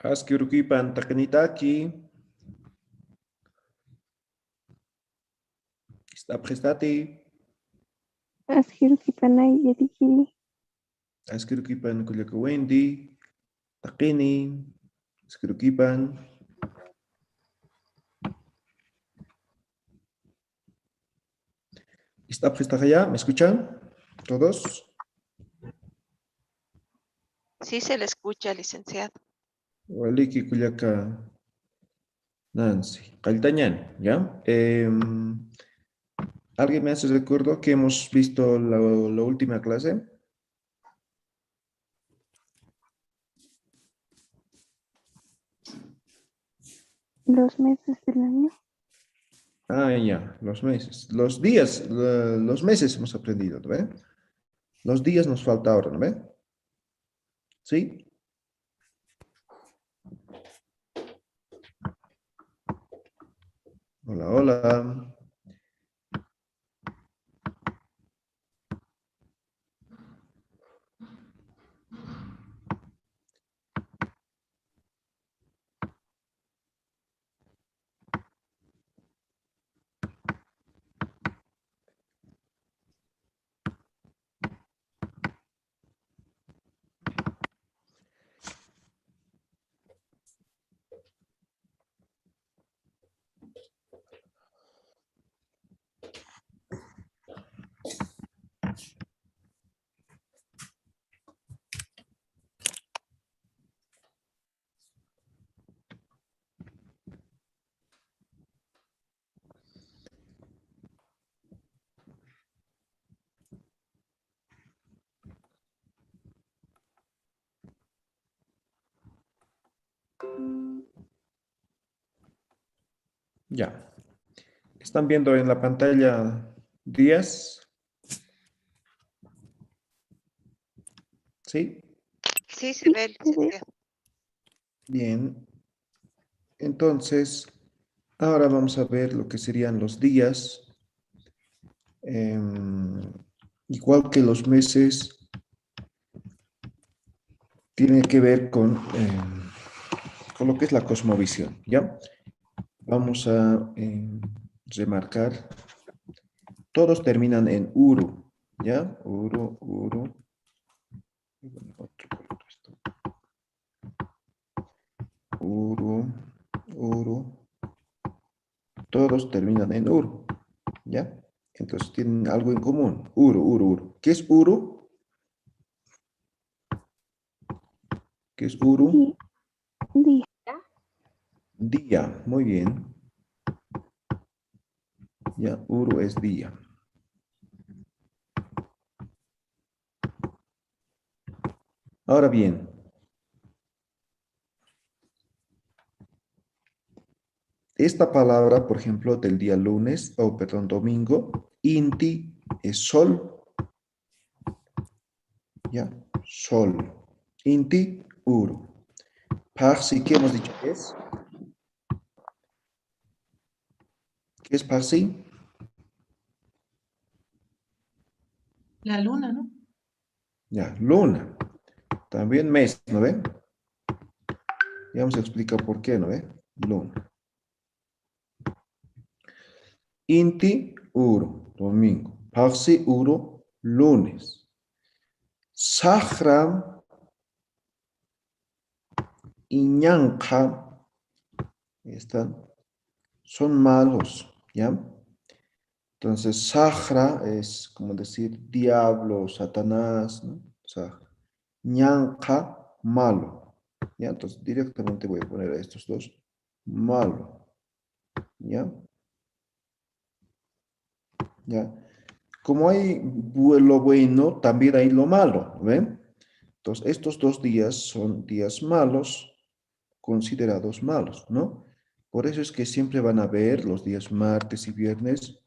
Askirukipan takanitaki. Está prestati. Askirukipanay yatikiri. Askirukipan kuyakawendi. Takini. Askirukipan. ¿Está prestada ya? ¿Me escuchan? ¿Todos? Sí se le escucha, licenciado. Waliki kuyaka Nancy. Kaltañan, ¿ya? ¿Alguien me hace recuerdo que hemos visto la última clase? Los meses del año. Ah, ya, los meses. Los días, los meses hemos aprendido, ¿no ve? Los días nos falta ahora, ¿no ve? ¿Sí? Hola, hola. Ya. ¿Están viendo en la pantalla días? ¿Sí? Sí se ve, licenciado. Bien. Entonces, ahora vamos a ver lo que serían los días. Igual que los meses, tiene que ver con lo que es la cosmovisión, ¿ya? Vamos a remarcar. Todos terminan en uru, ¿ya? Uru, uru. Y bueno, otro por esto. Uru, uru. Todos terminan en uru, ¿ya? Entonces tienen algo en común. Uru, uru, uru. ¿Qué es uru? ¿Qué es uru? Día. Día, muy bien. Ya, uru es día. Ahora bien, esta palabra, por ejemplo, del día lunes, o perdón, domingo, inti es sol, ya, sol. Inti, uru. Parsi, ¿qué hemos dicho que es? ¿Qué es parsi? La luna, ¿no? Ya, luna. También mes, ¿no ven? Ya vamos a explicar por qué, ¿no ven? Luna. Inti, uru, domingo. Parsi, uru, lunes. Sahram, Iñanqa, están, son malos, ¿ya? Entonces, Sahra es como decir diablo, Satanás, ¿no? Sahra. Ñanqa, malo, ¿ya? Entonces, directamente voy a poner a estos dos, malo, ¿ya? ¿Ya? Como hay lo bueno, también hay lo malo, ¿ven? Entonces, estos dos días son días malos, considerados malos, ¿no? Por eso es que siempre van a ver los días martes y viernes,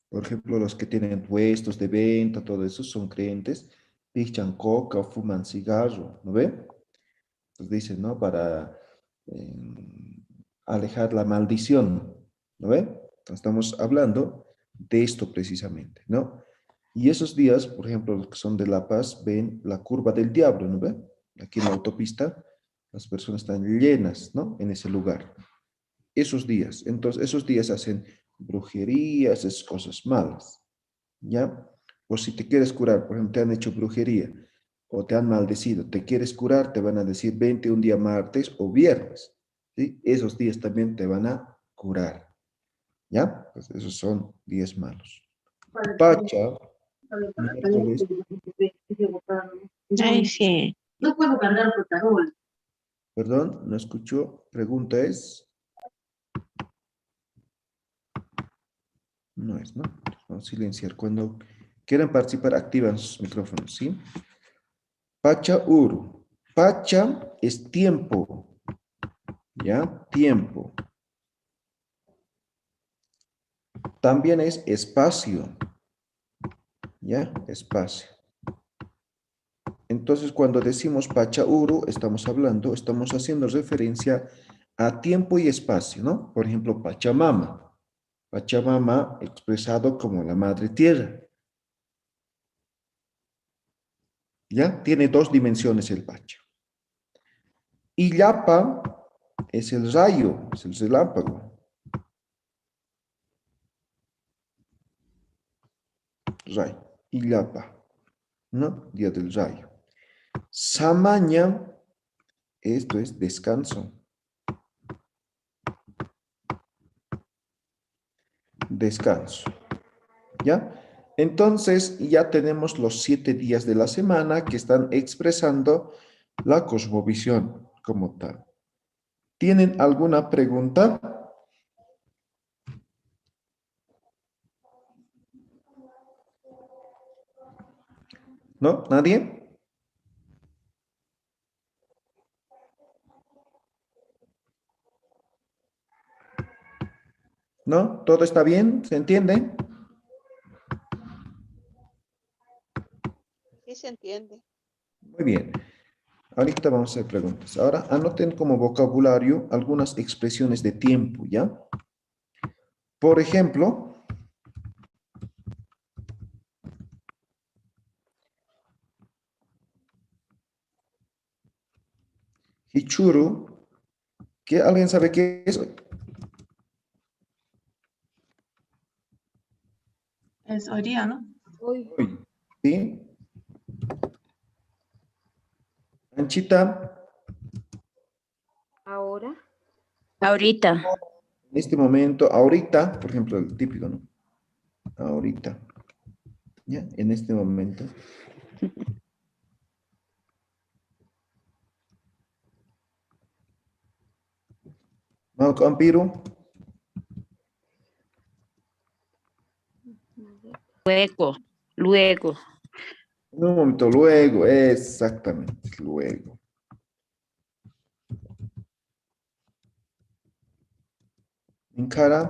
por ejemplo, los que tienen puestos de venta, todo eso son creyentes, pichan coca o fuman cigarro, ¿no ve? Entonces dicen, ¿no? Para alejar la maldición, ¿no ve? Entonces estamos hablando de esto precisamente, ¿no? Y esos días, por ejemplo, los que son de La Paz, ven la curva del diablo, ¿no ve? aquí en la autopista, las personas están llenas, ¿no? En ese lugar. Esos días. Entonces, esos días hacen brujerías, esas cosas malas. ¿Ya? O si te quieres curar, por ejemplo, te han hecho brujería o te han maldecido, te quieres curar, te van a decir 20 un día martes o viernes. ¿Sí? Esos días también te van a curar. ¿Ya? Pues esos son días malos. Pacha, miércoles. Ay, sí. No puedo cargar portarol. Perdón, no escucho. Pregunta es. No es, ¿no? Vamos a silenciar. Cuando quieran participar, activan sus micrófonos, ¿sí? Pacha uru. Pacha es tiempo. ¿Ya? Tiempo. También es espacio. ¿Ya? Espacio. Entonces, cuando decimos Pacha uru, estamos haciendo referencia a tiempo y espacio, ¿no? Por ejemplo, Pachamama. Pachamama expresado como la madre tierra. ¿Ya? Tiene dos dimensiones el Pacha. Illapa es el rayo, es el relámpago. Rayo. Illapa, ¿no? Día del rayo. Samaña, esto es descanso. Descanso. ¿Ya? Entonces ya tenemos los 7 días de la semana que están expresando la cosmovisión como tal. ¿Tienen alguna pregunta? ¿No? ¿Nadie? ¿No? ¿Todo está bien? ¿Se entiende? Sí se entiende. Muy bien. Ahorita vamos a hacer preguntas. Ahora anoten como vocabulario algunas expresiones de tiempo, ¿ya? Por ejemplo, Hichuru, ¿qué? ¿Alguien sabe qué es? Es hoy día, ¿no? Hoy, ¿sí? Anchita, Ahora. Ahorita. en este momento, ahorita, por ejemplo, el típico, ¿no? Ahorita, ¿ya? En este momento. Marco Ampiro, Luego. Luego. en un momento, luego, exactamente, luego. Encara,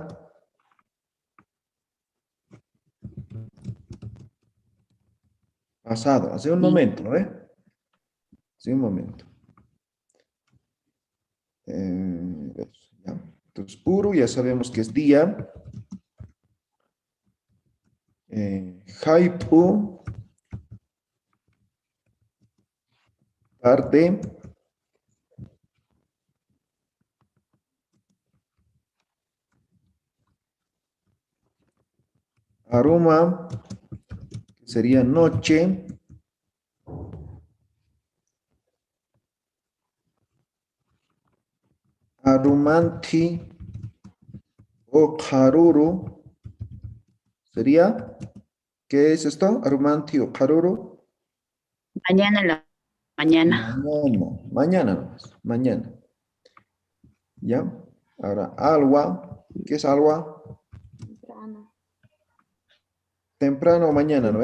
pasado, hace un Sí. momento, ¿no? Hace un momento. Ya. Entonces, puro, ya sabemos que es día. Haipu, tarde. Aroma, que sería noche. Arumanti o Karuru sería, ¿qué es esto? Arumanti o Karuru. Mañana en la mañana. Mañana nomás, mañana. ¿Ya? Ahora, alwa, ¿qué es alwa? Temprano. Temprano o mañana, ¿no?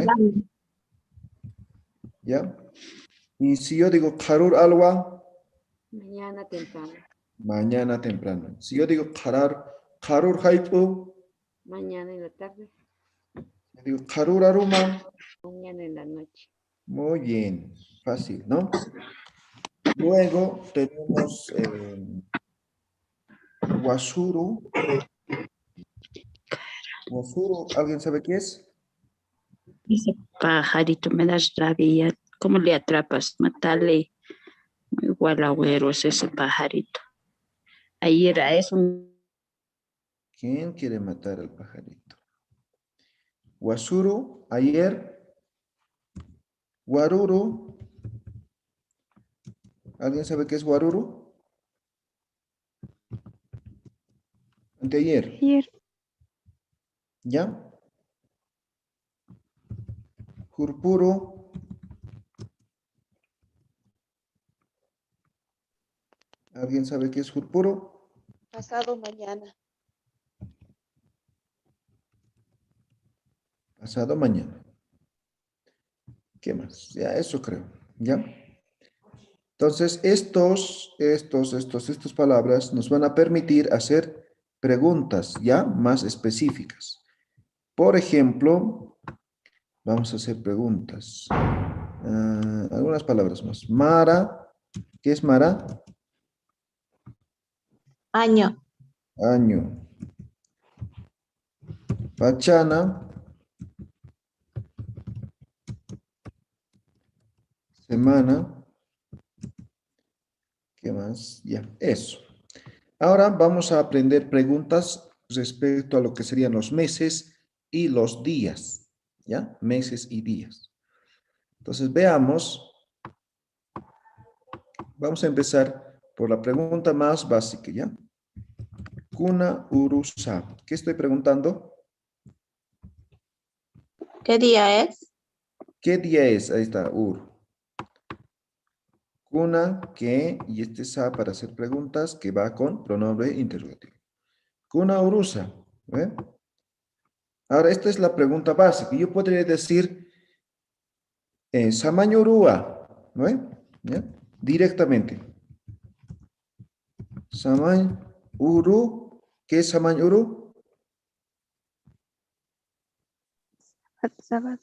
¿Ya? Y si yo digo Karur alwa, Mañana temprano. mañana temprano. Si yo digo Karur haipu, Mañana en la tarde. yo digo Karur aruma. Mañana en la noche. Muy bien, fácil, ¿no? Luego tenemos Wasuru. Wasuru, ¿alguien sabe qué es? Ese pajarito me das rabia. ¿Cómo le atrapas? Matale. ¿Cuál agüero es ese pajarito? Ayer a eso. ¿Quién quiere matar al pajarito? Wasuru, ayer. Waruru. ¿Alguien sabe qué es waruru? Anteayer. Ayer. ¿Ya? Jurpuru. ¿Alguien sabe qué es jurpuru? Pasado mañana. Pasado mañana. ¿Qué más? Ya, eso creo. ¿Ya? Entonces, estas palabras nos van a permitir hacer preguntas ya más específicas. Por ejemplo, vamos a hacer preguntas. Algunas palabras más. Mara. ¿Qué es Mara? Año. Año. Pachana. Semana. ¿Qué más? Ya, eso. Ahora vamos a aprender preguntas respecto a lo que serían los meses y los días. ¿Ya? Meses y días. Entonces veamos. Vamos a empezar por la pregunta más básica, ¿ya? Kuna urusa. ¿Qué estoy preguntando? ¿Qué día es? ¿Qué día es? Ahí está, Kuna, ¿qué? Y este sa para hacer preguntas que va con pronombre interrogativo. Kuna urusa. ¿Ve? Ahora, esta es la pregunta básica. Yo podría decir Samañurúa, ¿no? ¿Ya? Directamente. Samañuru. ¿Qué es Samañuru? Sábado.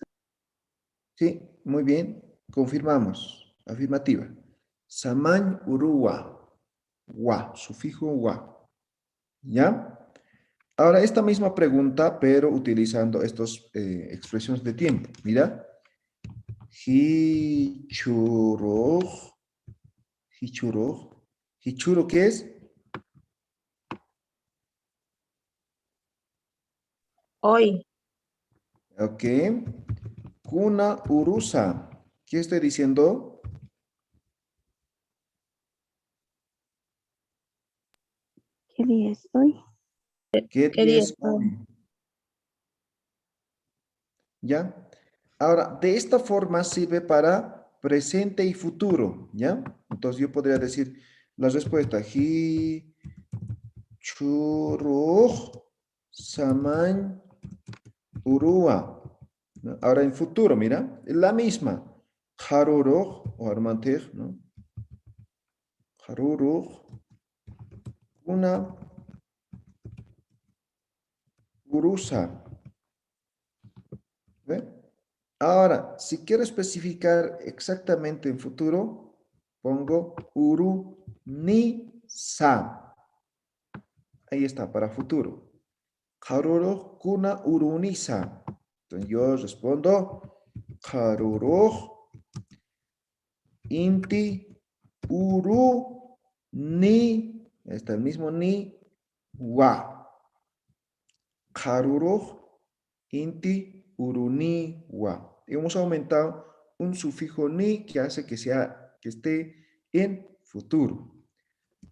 Sí, muy bien. Confirmamos. Afirmativa. Samañurúa. Wa, sufijo wa. ¿Ya? Ahora, esta misma pregunta, pero utilizando estas expresiones de tiempo. Mira. Hichuro. Hichuro. Hichuro, ¿qué es? Hoy. Ok. Kuna urusa. ¿Qué estoy diciendo? ¿Qué día es hoy? ¿Qué ¿Qué día día es es hoy? hoy? ¿Ya? Ahora, de esta forma sirve para presente y futuro, ¿ya? Entonces yo podría decir la respuesta. Hichuro saman urua. ¿No? Ahora en futuro, mira, es la misma. Haruro o armantej, ¿no? Haruro, una urusa. ¿Ve? Ahora, si quiero especificar exactamente en futuro, pongo uru ni sa. Ahí está, para futuro. Haruro kuna urunisa. Entonces yo respondo, Haruro inti uru ni. Ahí está el mismo ni wa. Haruro inti uruni wa. Hemos aumentado un sufijo ni que hace que esté en futuro.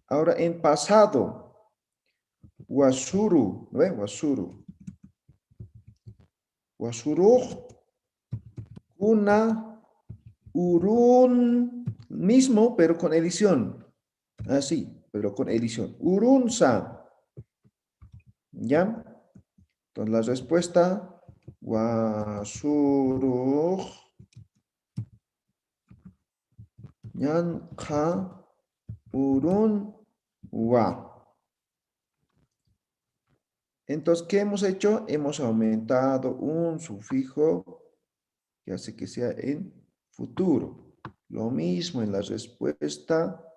Ahora en pasado, wasuru, ¿no ves? Wasuru. Wasuru, una, urun, mismo pero con edición. Así, pero con edición. Urunsa. ¿Ya? Entonces la respuesta, wasuru, yanka, urun, wa. Entonces, ¿qué hemos hecho? Hemos aumentado un sufijo que hace que sea en futuro. Lo mismo en la respuesta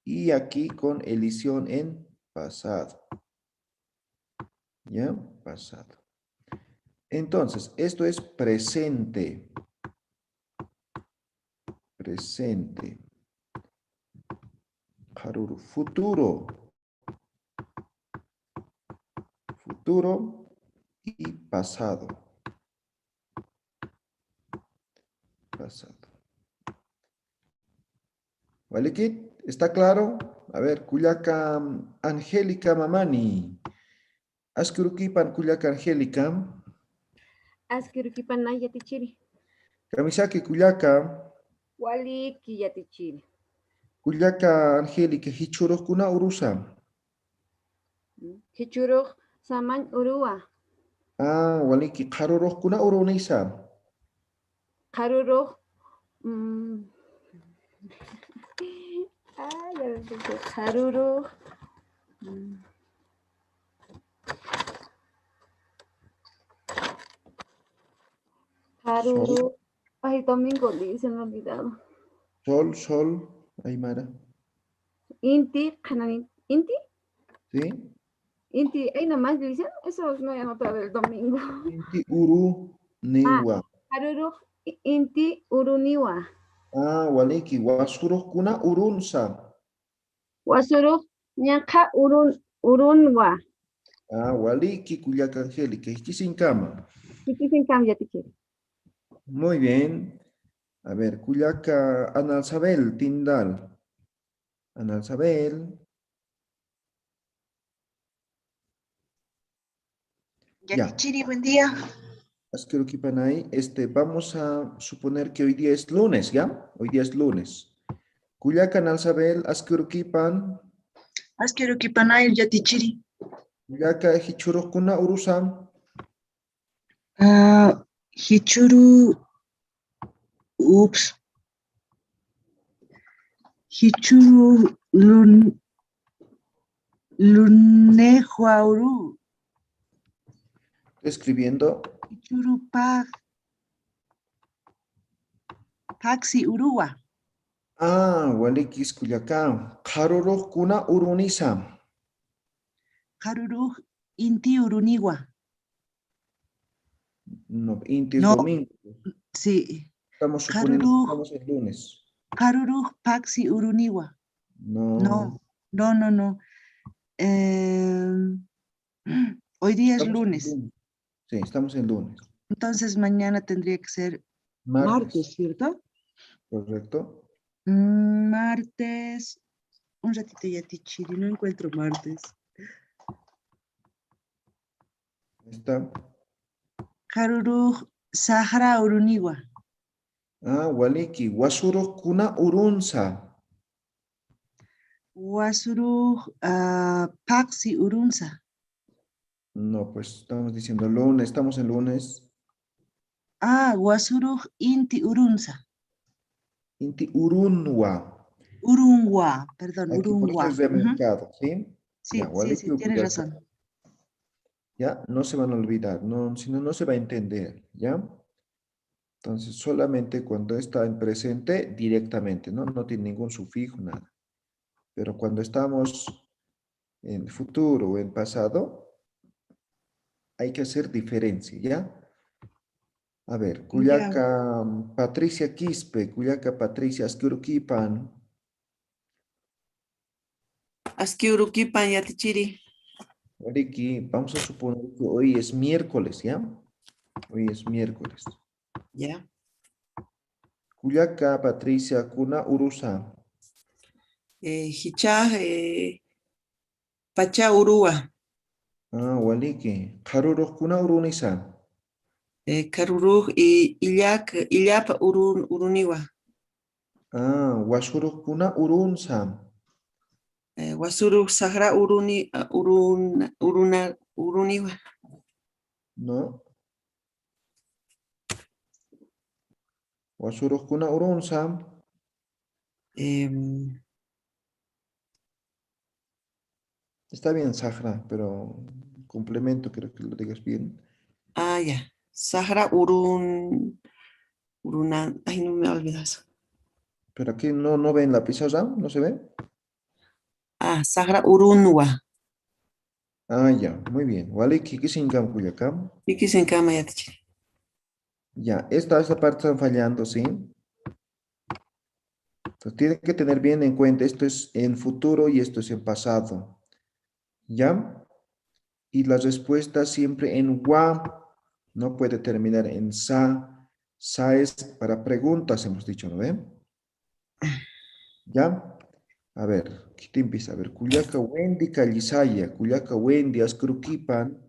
y aquí con elisión en pasado. ¿Ya? Pasado. Entonces, esto es presente. Presente. Haruru, futuro. Futuro y pasado. Pasado. ¿Vale, Kit? ¿Está claro? A ver, Kuyaka Angélica Mamani. Askurukipan Kuyaka Angélica. Asquiruquipan yatichiri. Kamisaki Kuyaka. Waliki yatichiri. Kuyaka Angélica Hichurokuna Urusa. Kichuruk saman urua. Ah, waliki Karurokuna Urunisa. Karuruk. Ya me pensé. Karuruk. Karuruk. Ay, domingo, se me ha olvidado. Sol, Aymara. Inti, Hananin. Inti. ¿Sí? Inti, ahí nomás dicen, eso no he anotado el domingo. Inti Uru Niwa. Karuruk, Inti, Uruniwa. Ah, waliki Wasurokuna Urunsa. Wasuruk, Nyaka, Urunwa. Ah, waliki Kuyaka Angélica Hichisinkama. Kikisin kam yatichiri. Muy bien. A ver, Kuyaka Analsabel Tindal. Analsabel. Ya. Yatichiri, buen día. Askerukipanay, vamos a suponer que hoy día es lunes, ¿ya? Hoy día es lunes. Kuyaka Analsabel, Askerukipan. Askerukipanay, Yatichiri. Kuyaka Hichurokuna Urusam. Hichuru, Hichuru Lunejuauru. Escribiendo. Hichuru Paxi Urua. Ah, Walikis Kuyaka. Karurokuna Urunisam. Karuru Inti Uruniwa. No, Inti es No. domingo. Sí. Estamos suponiendo que estamos el lunes. Karuru Paxi Uruniwa. No. No. Hoy día es Estamos en lunes. lunes. Sí, estamos en lunes. Entonces mañana tendría que ser martes, ¿cierto? Correcto. Martes. Un ratito Yatichiri, no encuentro martes. Está. Karuru Sahara Uruniwa. Ah, Waliki. Wasuro Kuna Urunsa. Wasuru Paxi Urunsa. No, pues estamos diciendo lunes. Estamos en lunes. Wasuru Inti Urunsa. Inti Urunwa. Urunwa, perdón, Aquí por eso Urunwa. es de mercado, ¿sí? Sí, Ya, sí, Waliki tienes Ukuyaka. razón. Ya, no se van a olvidar. No, si no, no se va a entender. ¿Ya? Entonces, solamente cuando está en presente, directamente, ¿no? No tiene ningún sufijo, nada. Pero cuando estamos en futuro o en pasado, hay que hacer diferencia, ¿ya? A ver, Kuyaka Patricia Quispe, Kuyaka Patricia Askurukipan. Asquiuruquipan Yatichiri. Oriki, vamos a suponer que hoy es miércoles, ¿ya? Hoy es miércoles. Ya. Kuyaka Patricia Kuna Urusa. Hichá, Pacha Urua. Ah, Waliki. Karuro Kuna Urunisa. Karuruj y Illapa Uruniwa. Ah, Washuru Kuna Urunsa. Wasuru Sahara Uruniwa. ¿No? Washuru Kuna Urunsa. Está bien, Sahara, pero complemento, creo que lo digas bien. Ya. Sahara ay, no me olvidas. Pero aquí no ven la pizarra, ¿no se ve? Sahara Urunwa. Ah, ya, muy bien. Waliki Kisingam Kuyakam. Iki sin cama Yatichiri. Ya, esta parte están fallando, ¿sí? Entonces, tiene que tener bien en cuenta, esto es en futuro y esto es en pasado. ¿Ya? Y la respuesta siempre en wa, no puede terminar en sa. Sa es para preguntas, hemos dicho, ¿no ven? ¿Ya? A ver, ¿qué te empieza? A ver, Cuyaca Wendy Callisaya, Cuyaca Wendy Ascruquipan.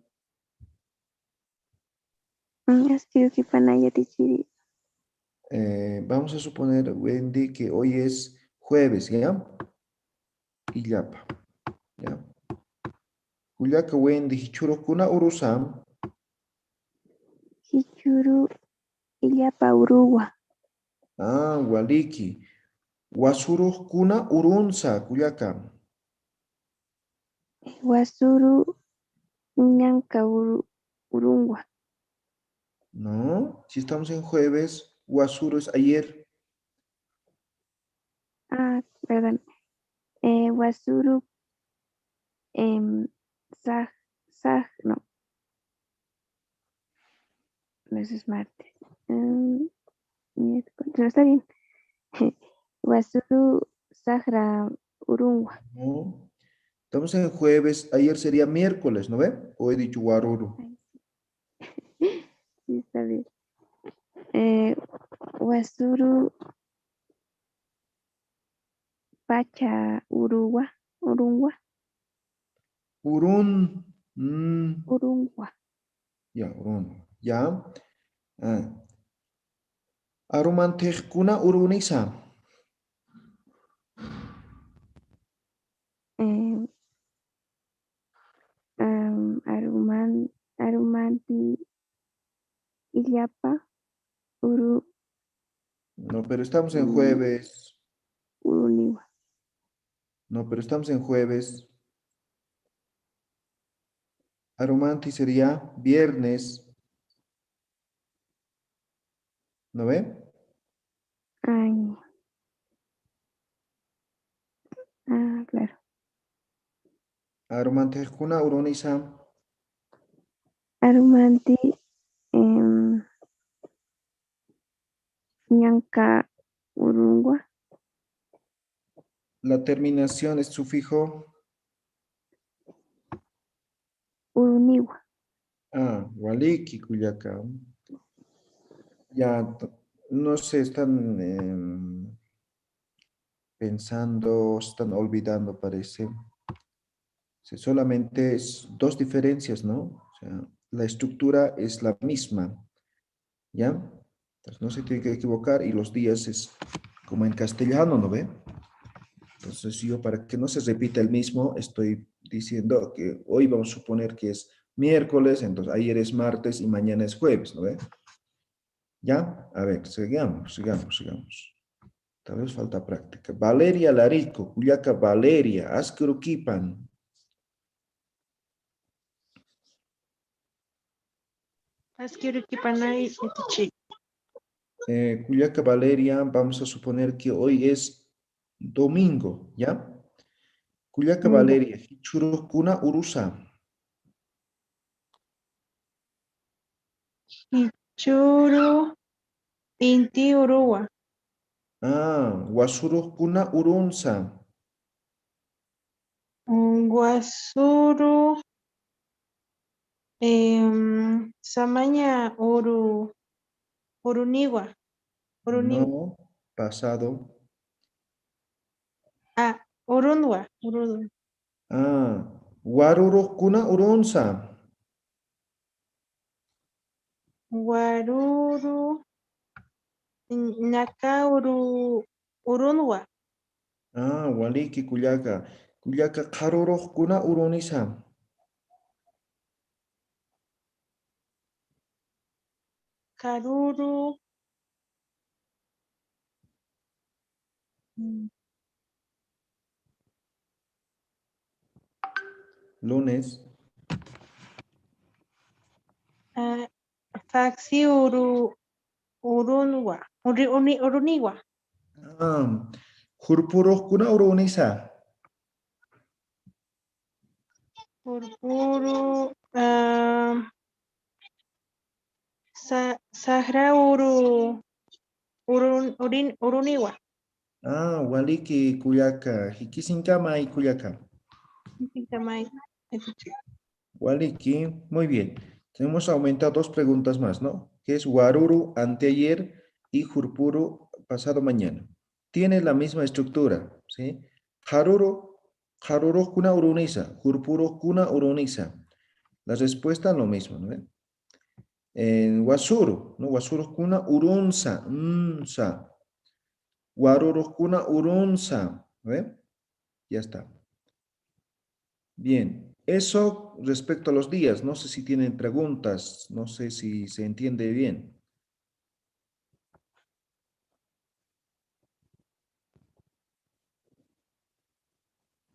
Así que panaya tichiri. Vamos a suponer, Wendy, que hoy es jueves, ¿ya? Illapa, ¿ya? Cuyaca Wendy Hichurukuna Urusam. Hichuru illapa uruwa. Ah, Waliki. Wasurukuna Urunsa, Cuyaca. Wasuru ñanka urungwa. No, si estamos en jueves, Wasuru es ayer. Ah, perdón. Wasuru saj, no, no eso es martes. Miércoles, no está bien. Wasuru Sahra Urungwa. No. Estamos en jueves, ayer sería miércoles, ¿no ve? O he dicho Waruru. Sí, está bien. Wasuru Pacha Urungwa. Urun. mm, Urungwa. ya, urun. Ya. Ah. Arumantejkuna urunisa. Eh, Arumanti Illapa No, pero estamos en mm, jueves. Uruniwa. No, pero estamos en jueves. Arumanti sería viernes. ¿No ve? Ay, claro. Arumantejkuna urunisa. Arumanti Ñanka Urungwa. La terminación es sufijo. Uruniwa. Ah, Waliki, Cuyaca. Ya, no sé, están pensando, están olvidando, parece. Sí, solamente es dos diferencias, ¿no? O sea, la estructura es la misma, ¿ya? Entonces no se tiene que equivocar y los días es como en castellano, ¿no ve? Entonces yo, para que no se repita el mismo, estoy diciendo que hoy vamos a suponer que es miércoles, entonces ayer es martes y mañana es jueves, ¿no ve? ¿Ya? A ver, sigamos. Tal vez falta práctica. Valeria Larico, Cuyaca Valeria, Asqueruquipan. Asquiruquipanay itichi. Cuyaca Valeria, vamos a suponer que hoy es domingo, ¿ya? Cuyaca Ya. Valeria, Hichurukuna Urusa. Churu inti urua. Ah, Wasurukuna Urunsa. Guasuru samanya uruniwa. Uruniwa. No, pasado. Ah, urunwa. Ah, Warurukuna Urunsa. Waruru nakauru urunwa. Ah, Waliki Cuyaca. Cuyaca Karurukuna Urunisa. Karuru Lunes. faxi urunwa. Uruniwa. Ah, Jurpurukuna Urunisa. Purpuru sahra uruniwa. Ah, waliki kuyaka. Hikisinkama y kuyaka. Hikikamay. Waliki, muy bien. Tenemos aumentado 2 preguntas más, ¿no? Que es waruru anteayer y jurpuru pasado mañana. Tiene la misma estructura, ¿sí? Haruru kuna urunisa, jurpuru kuna urunisa. La respuesta lo mismo, ¿no? En wasuru, ¿no? Wasuru kuna urunsa, unsa. Waruru kuna urunsa, ¿ve? Ya está. Bien, eso respecto a los días, no sé si tienen preguntas, no sé si se entiende bien.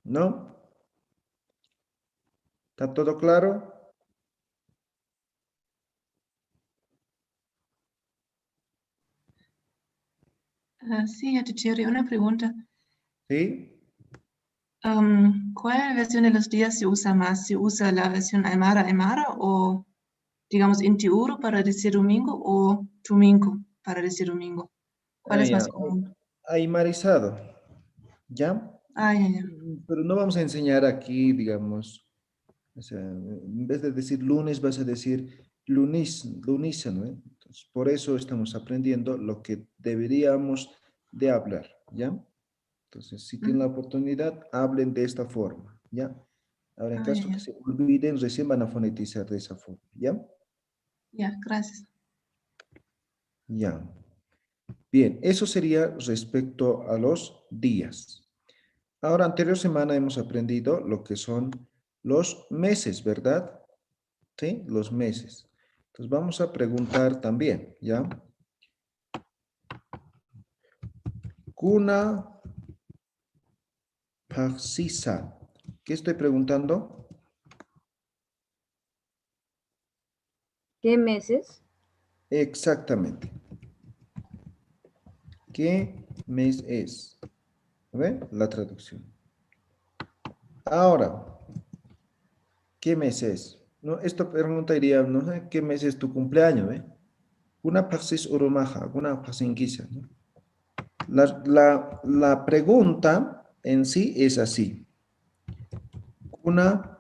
¿No? ¿Está todo claro? Sí, Cherry, una pregunta. ¿Sí? ¿Cuál versión de los días se usa más? ¿Se usa la versión Aymara o, digamos, Intiuro para decir domingo o Tuminco para decir domingo? ¿Cuál Ah, es ya. más común? Aymarizado. ¿Ya? Ah, ya, ya. Pero no vamos a enseñar aquí, digamos, o sea, en vez de decir lunes vas a decir lunisa, ¿no? Entonces, por eso estamos aprendiendo lo que deberíamos de hablar, ¿ya? Entonces, si tienen la oportunidad, hablen de esta forma, ¿ya? Ahora, en Ah, ya, caso que ya. se olviden, recién van a fonetizar de esa forma, ¿ya? Ya, gracias. Ya. Bien, eso sería respecto a los días. Ahora, anterior semana hemos aprendido lo que son los meses, ¿verdad? ¿Sí? Los meses. Entonces, vamos a preguntar también, ¿ya? Kuna Parsisa. ¿Qué estoy preguntando? ¿Qué meses? Exactamente. ¿Qué mes es? ¿Ve? La traducción. Ahora, ¿qué mes es? No, esta pregunta iría, no sé, ¿qué mes es tu cumpleaños? ¿Ve? Una paxis urumaja, una paxinquisa, ¿no? La pregunta en sí es así. Una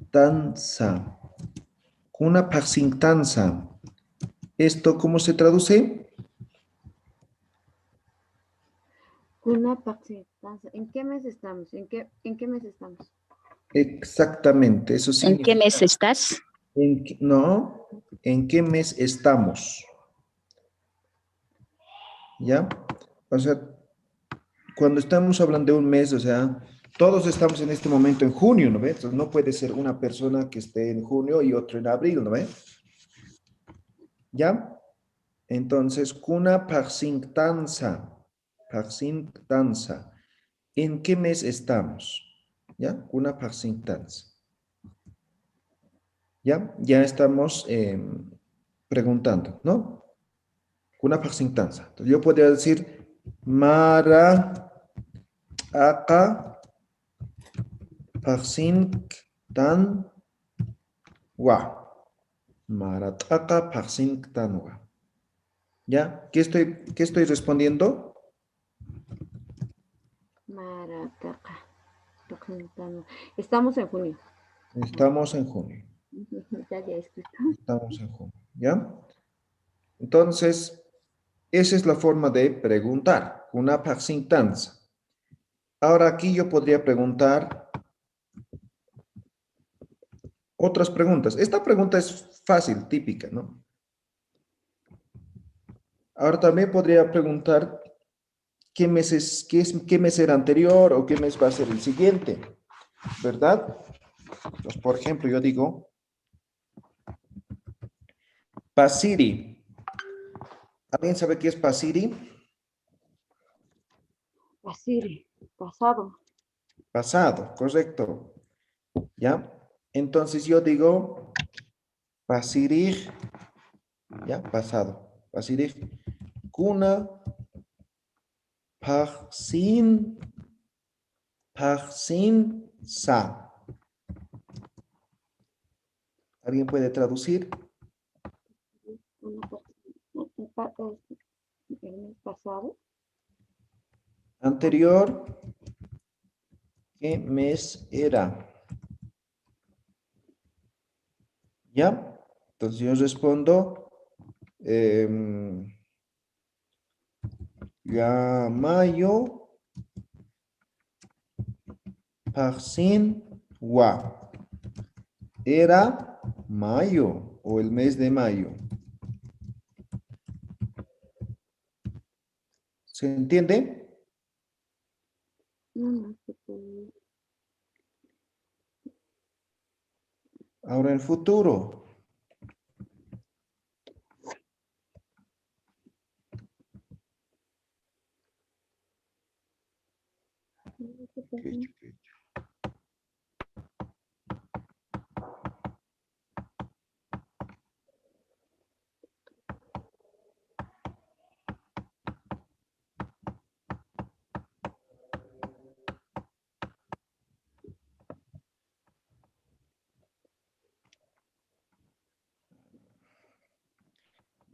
paxintanza. Una paxintanza. ¿Esto cómo se traduce? Una paxitanza. ¿En qué mes estamos? ¿En qué mes estamos? Exactamente, eso ¿En qué mes significa. estás? No, ¿en qué mes estamos? ¿Ya? O sea, cuando estamos hablando de un mes, o sea, todos estamos en este momento en junio, ¿no ves? Entonces, no puede ser una persona que esté en junio y otro en abril, ¿no ves? ¿Ya? Entonces, kuna paxintanza. Paxintanza. ¿En qué mes estamos? ¿Ya? Kuna paxintanza. ¿Ya? Ya estamos preguntando, ¿no? Kuna paxintanza. Entonces, yo podría decir, Mara Aka Paxintan Wa. Marataka Paxintanwa. ¿Ya? ¿Qué estoy respondiendo? Marataca. Paxintano. Estamos en junio. Estamos en junio. Ya he escrito. Estamos en junio. ¿Ya? Entonces, esa es la forma de preguntar. Una paxintanza. Ahora aquí yo podría preguntar otras preguntas. Esta pregunta es fácil, típica, ¿no? Ahora también podría preguntar qué mes era anterior o qué mes va a ser el siguiente, ¿verdad? Pues, por ejemplo, yo digo Pasiri. ¿Alguien sabe qué es Pasiri? Pasiri. Pasado. Pasado, correcto. ¿Ya? Entonces yo digo Pasirir, ¿ya? Pasado. Pasirir. Kuna Parsin Sa. ¿Alguien puede traducir? el mes pasado. Anterior, ¿qué mes era? ¿Ya? Entonces yo respondo, ya mayo, Parsin wa. Era mayo o el mes de mayo. ¿Se entiende? No se puede. Ahora el futuro.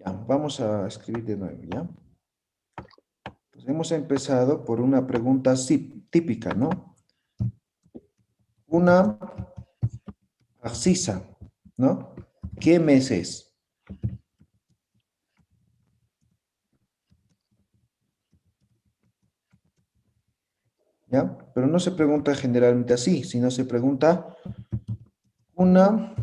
Ya, vamos a escribir de nuevo, ¿ya? Pues hemos empezado por una pregunta típica, ¿no? Una precisa, ¿no? ¿Qué mes es? ¿Ya? Pero no se pregunta generalmente así, sino se pregunta una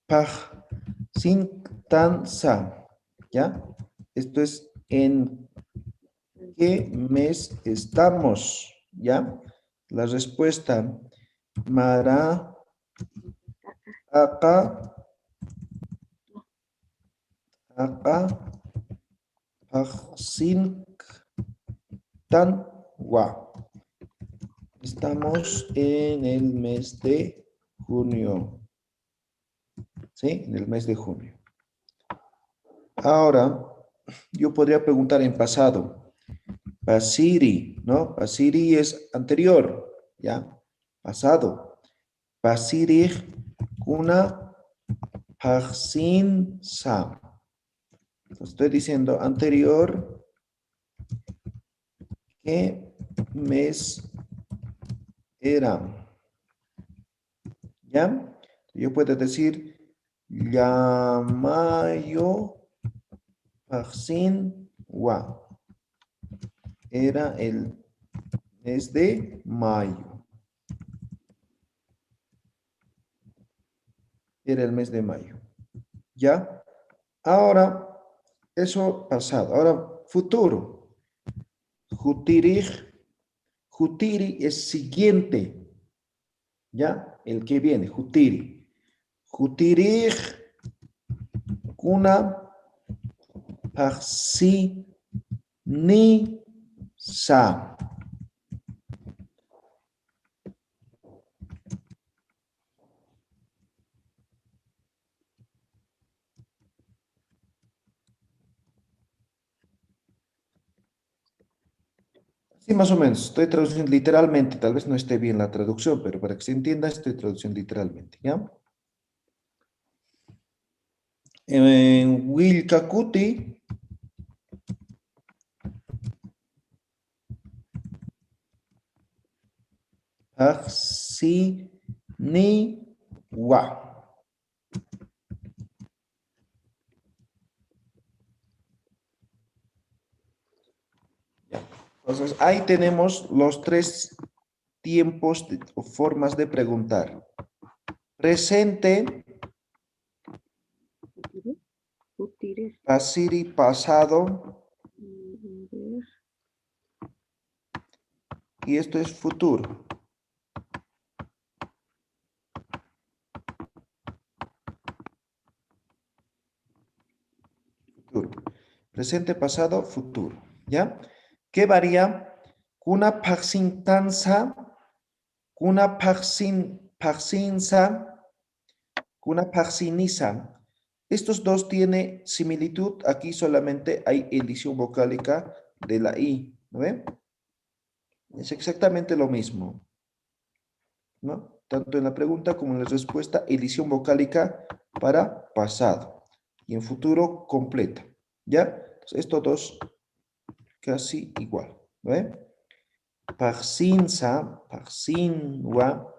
pagsintanza, ¿ya? Esto es ¿en qué mes estamos? ¿Ya? La respuesta Mara acá pagsintanwa. Estamos en el mes de junio. ¿Sí? En el mes de junio. Ahora, yo podría preguntar en pasado. Pasiri, ¿no? Pasiri es anterior, ¿ya? Pasado. Pasiri kuna pagsinsa. Estoy diciendo anterior. ¿Qué mes era? ¿Ya? Yo puedo decir ya mayo Parsin wa. Era el mes de mayo. Era el mes de mayo. ¿Ya? Ahora, eso pasado. Ahora, futuro. Jutiri. Jutiri es siguiente. ¿Ya? El que viene. Jutiri. Jutiri. Kuna. Parsi. Ni. Sa. Sí, más o menos. Estoy traduciendo literalmente. Tal vez no esté bien la traducción, pero para que se entienda, estoy traduciendo literalmente. ¿Ya? En Wilcacuti. Parsi. Ni. Wa. Entonces, ahí tenemos los tres tiempos o formas de preguntar. Presente, Futiri. pasiri, pasado, y esto es futuro. Futuro. Presente, pasado, futuro. ¿Ya? ¿Qué varía? Kuna pagsintanza, kuna pagsinsa, kuna pagsinisa. Estos dos tienen similitud. Aquí solamente hay edición vocálica de la I. ¿No ven? Es exactamente lo mismo, ¿no? Tanto en la pregunta como en la respuesta, edición vocálica para pasado. Y en futuro, completa, ¿Ya? Entonces, estos dos casi igual. ¿Ve? Parsinsa, parsinwa,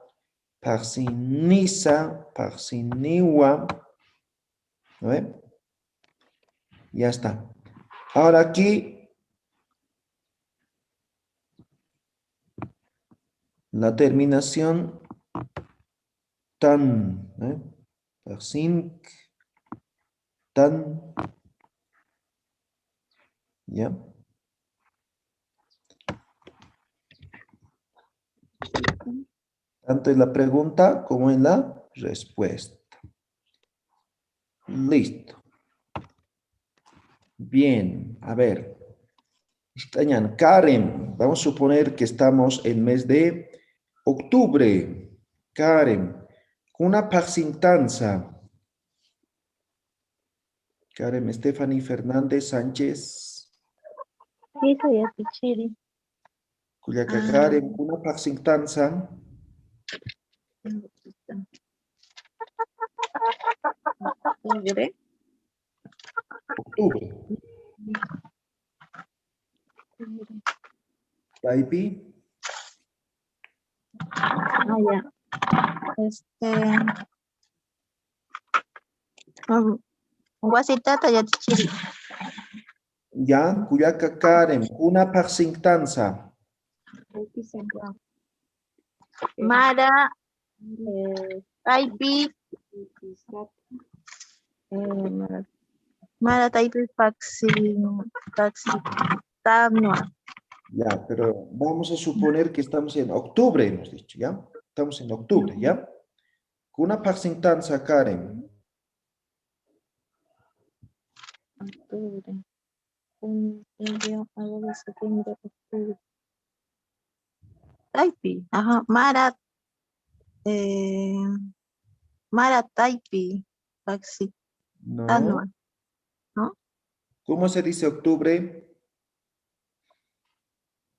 parsinisa, parsiniwa. ¿Ve? Ya está. Ahora aquí, la terminación tan. Parsink, tan. ¿Ya? Tanto en la pregunta como en la respuesta. Listo. Bien, a ver. Extrañan, Karen, vamos a suponer que estamos en mes de octubre. Karen, una parsintanza. Karen, Stephanie Fernández Sánchez. Sí, soy Atichiri. Cuyaca Karen, una parsintanza. Octubre. Octubre. Taipi. Ya. Guasitata y Atichiri. Ya, Cuyaca Karen, una parsintanza. Mara, Taipi, Mara Taipi Paxitanua. Ya, pero vamos a suponer que estamos en octubre, hemos dicho, ¿ya? Estamos en octubre, ¿ya? Una parsintanza, Karen. Octubre. Julio, agosto, septiembre, octubre. Taipi, ajá, Mara, Mara Taipi, Paxitanua, No. ¿no? ¿Cómo se dice octubre?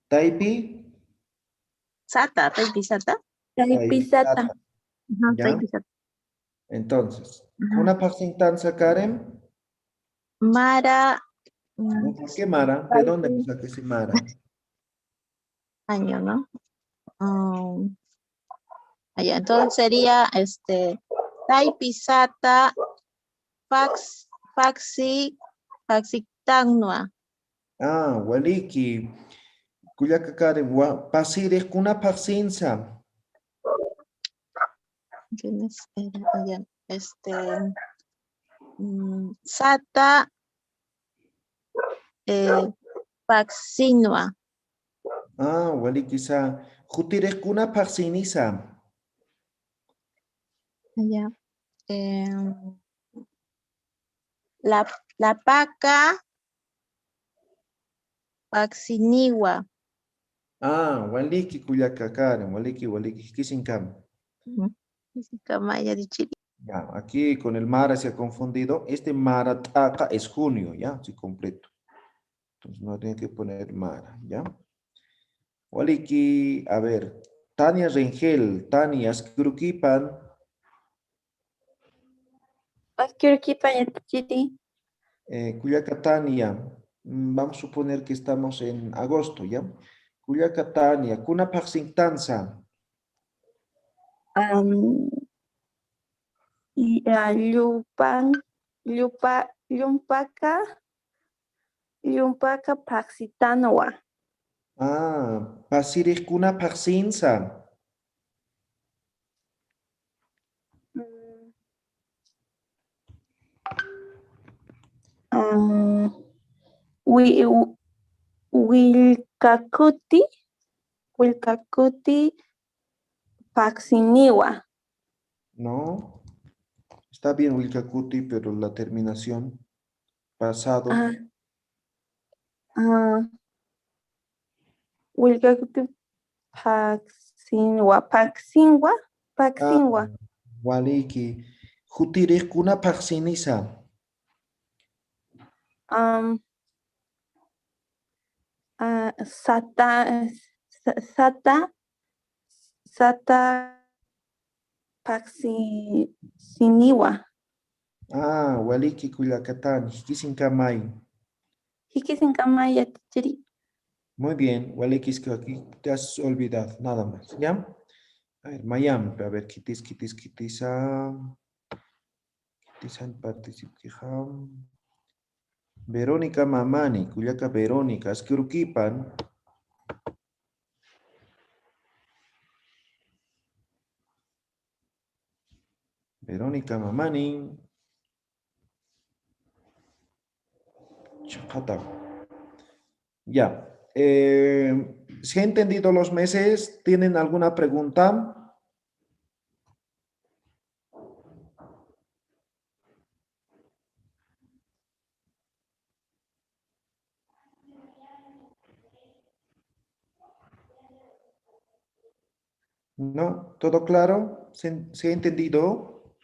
Taipi. Sata, Taipi Sata. Taipizata. Ajá, ¿Ya? Taipi Sata. Entonces, Ajá. una parsintanza, Karen. Mara, ¿No? ¿Por qué Mara? ¿De dónde me saqué ese Mara? año, ¿no? Allá, entonces sería Taipi Sata, Paxitanua. Ah, Waliki. Cuyaca Karen, pasires con una parsinza. ¿Quién es? Allá, Sata, Paxinua. Ah, Waliki sa. Jutires con una parsinisa. Allá. La paca, Paxiniwa. Ah, Waliki Cuyaca Karen, Waliki, Kisinkam. Camaya de Chile. Ya, aquí con el Mara se ha confundido. Este Mara Taka es junio, ¿ya? Sí, completo. Entonces no tiene que poner Mara, ¿ya? Waliki, a ver. Tania Rengel, Tania Skrukipan. Cuyaca Tania, vamos a suponer que estamos en agosto, ¿ya? Cuyaca Tania, Kuna Paxintanza. Yumpaka Paxitanoa. Ah, Pasiris Kuna Paxinza. Wilkakuti Paxiniwa. No, está bien Wilkakuti, pero la terminación pasado. Wilkakuti Paxinwa. Paxinwa. Waliki, Jutiris Kuna Paxinisa. Sata Paxiniwa. Ah, Waliki Kuyakatani, Kisinkamay. Hikisinkamaya tichiri. Muy bien, Walekis, que aquí te has olvidado, nada más, ¿ya? A ver, Miami, a ver, kitis, participijam. Verónica Mamani, Cuyaca Verónica, Asquiruquipan. Verónica Mamani. Chacata. Ya. ¿Se ha entendido los meses? ¿Tienen alguna pregunta? ¿No? ¿Todo claro? ¿Se ha entendido?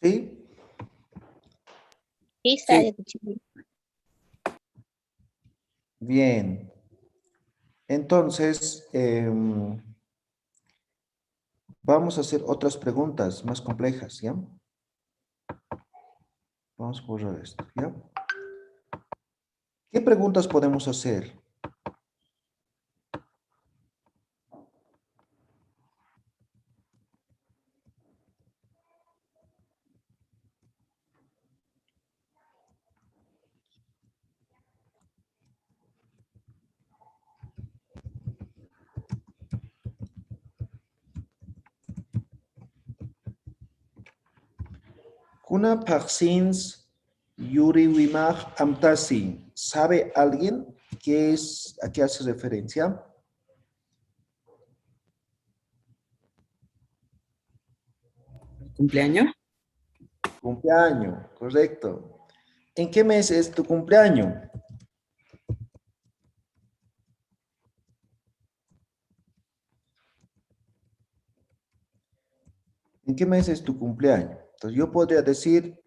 ¿Sí? Sí, Sí. tichiri. Bien. Entonces, vamos a hacer otras preguntas más complejas, ¿ya? Vamos a borrar esto, ¿ya? ¿Qué preguntas podemos hacer? Kuna Paxins Yuri Wimag Amtasi. ¿Sabe alguien a qué hace referencia? ¿Cumpleaños? Cumpleaños, correcto. ¿En qué mes es tu cumpleaños? ¿En qué mes es tu cumpleaños? Entonces yo podría decir,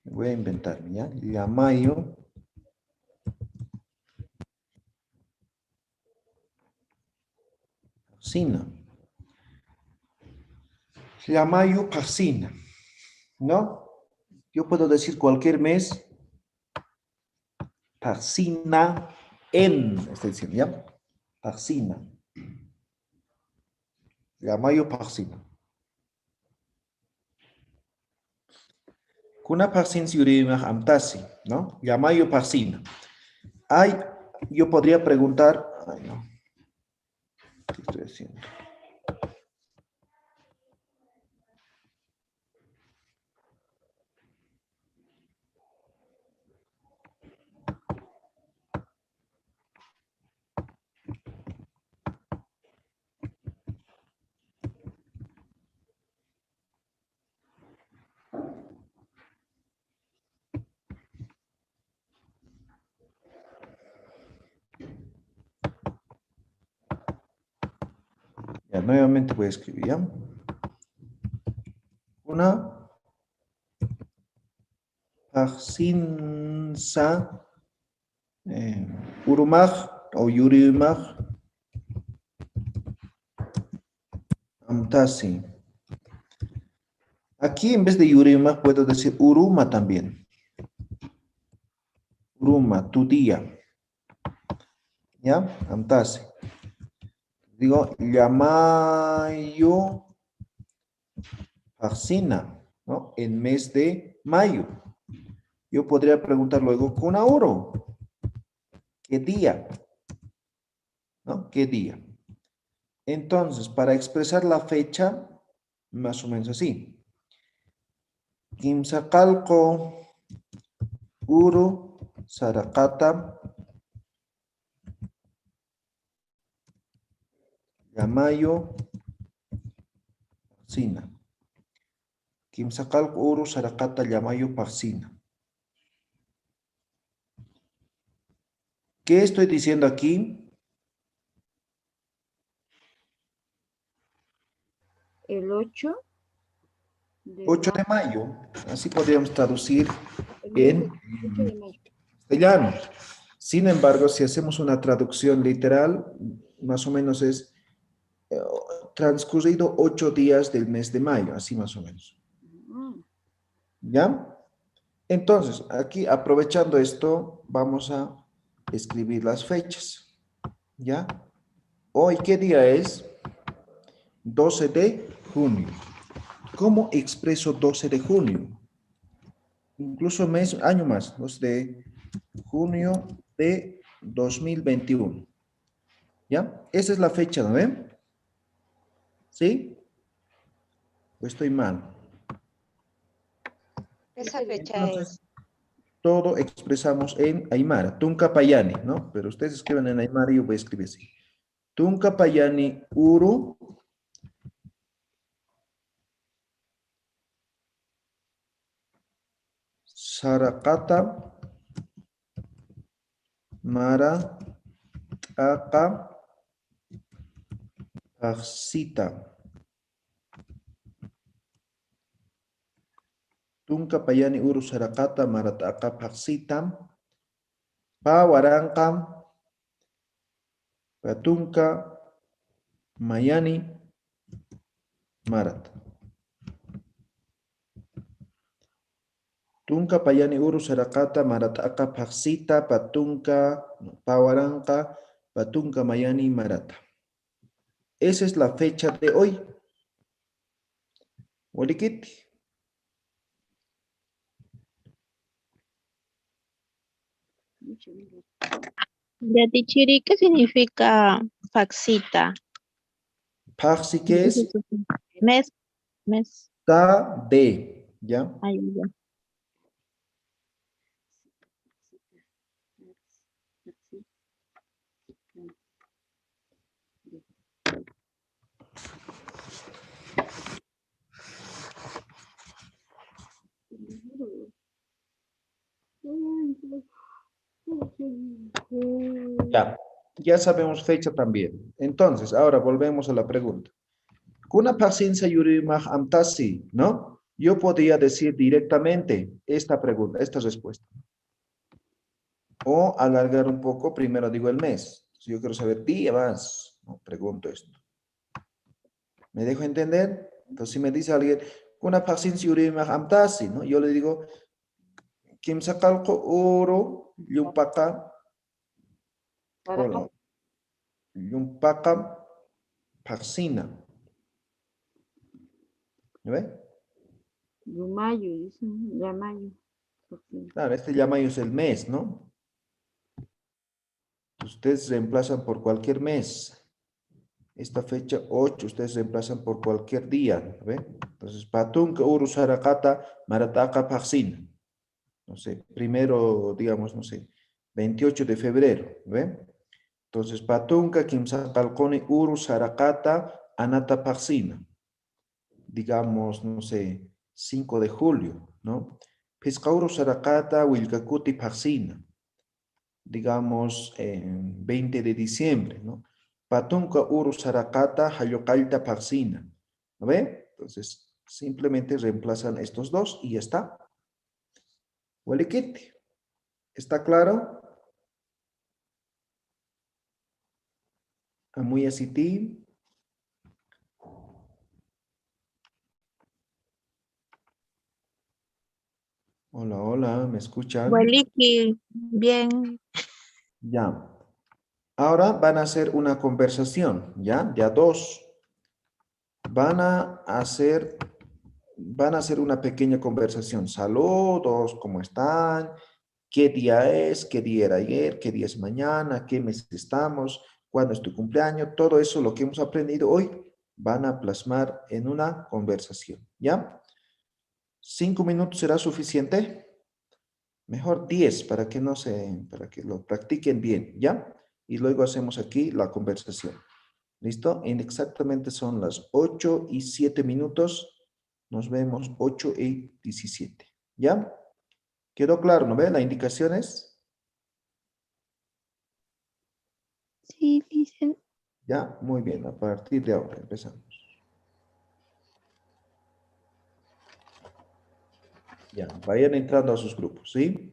voy a inventarme, ¿ya? Ya mayo. Paxina. La mayo Paxina, ¿no? Yo puedo decir cualquier mes. Paxina en, estoy diciendo, ¿ya? Paxina. La mayo Paxina. Kuna Paxin Yurima Amtasi, ¿no? La mayo Paxina. Ay, yo podría preguntar, ay no, ¿qué estoy haciendo? Ya, nuevamente voy a escribir, ¿ya? Una Paxinsa Urumag o Yurimag Amtasi. Aquí en vez de Yurimag puedo decir Uruma también. Uruma, tu día. ¿Ya? Amtasi. Digo, Yamayo Paxina, ¿no? En mes de mayo. Yo podría preguntar luego, Kunauro, ¿qué día? ¿No? ¿Qué día? Entonces, para expresar la fecha, más o menos así. Kimsaqalco, Uru, Sarakata, Yamayo, Paxina. Kimsaqalco, Uru, Sarakata, Yamayo, Paxina. ¿Qué estoy diciendo aquí? El 8 8 de mayo. Así podríamos traducir el en 8 de mayo. castellano. Sin embargo, si hacemos una traducción literal, más o menos es transcurrido 8 días del mes de mayo, así más o menos. ¿Ya? Entonces, aquí aprovechando esto, vamos a escribir las fechas. ¿Ya? Hoy, ¿qué día es? 12 de junio. ¿Cómo expreso 12 de junio? Incluso mes, año más, 2 de junio de 2021. ¿Ya? Esa es la fecha, ¿no ven? ¿Sí? ¿O estoy mal? Esa fecha Entonces, es. todo expresamos en Aymara, Tunca Payani, ¿no? Pero ustedes escriben en Aymara y yo voy a escribir así. Tunca Payani Uru Sarakata Mara Aka Paxita. Tunca Payani Uru Sarakata Mara Aka Paxita. Pawaranka Patunca Mayani Marat. Tunca Payani Uru Sarakata Marataka Paxita Patunca Pawaranka Patunca Mayani Marata. Esa es la fecha de hoy. Olikit. Yatichiri, ¿qué significa Paxita? Paxi que es Mes. Mes. ta de. ¿Ya? Ay, ya. Ya. Ya sabemos fecha también. Entonces, ahora volvemos a la pregunta. Kuna paciencia yurimah amtasi, ¿no? Yo podría decir directamente esta pregunta, esta respuesta. O alargar un poco, primero digo el mes. Si yo quiero saber día más, no, pregunto esto. ¿Me dejo entender? Entonces, si me dice alguien, kuna paciencia yurimah amtasi, ¿no? Yo le digo, kim sakalko oro yumpaka, hola, yumpaka paxina. ¿Me ve? Yumayo, dicen, Yamayo. Claro, este llamayo es el mes, ¿no? Ustedes reemplazan por cualquier mes. Esta fecha 8, ustedes reemplazan por cualquier día, ¿ve? Entonces, patunka uru sarakata marataka paxina. No sé, primero, digamos, no sé, 28 de febrero, ¿ve? Entonces, patunka kimsakalkoni uru sarakata anata paxina. Digamos, no sé, 5 de julio, ¿no? Pescauro sarakata wilkakuti paxina. Digamos, 20 de diciembre, ¿no? Patunca uru sarakata hayokalta paxina. ¿No ve? Entonces, simplemente reemplazan estos dos y ya está. Walikit. ¿Está claro? Muy así. Hola, hola, ¿me escuchan? Hueliqui, bien. Ya. Ahora van a hacer una conversación, ¿ya? De a dos. Van a hacer una pequeña conversación. Saludos, ¿cómo están? ¿Qué día es? ¿Qué día era ayer? ¿Qué día es mañana? ¿Qué mes estamos? ¿Cuándo es tu cumpleaños? Todo eso, lo que hemos aprendido hoy, van a plasmar en una conversación, ¿ya? 5 minutos será suficiente. Mejor 10 para que para que lo practiquen bien, ¿ya? Y luego hacemos aquí la conversación. ¿Listo? Exactamente son las 8:07. Nos vemos 8:17. ¿Ya? ¿Quedó claro, no ve? ¿La indicación es? Sí, dicen. Ya, muy bien. A partir de ahora empezamos. Ya, vayan entrando a sus grupos, ¿sí?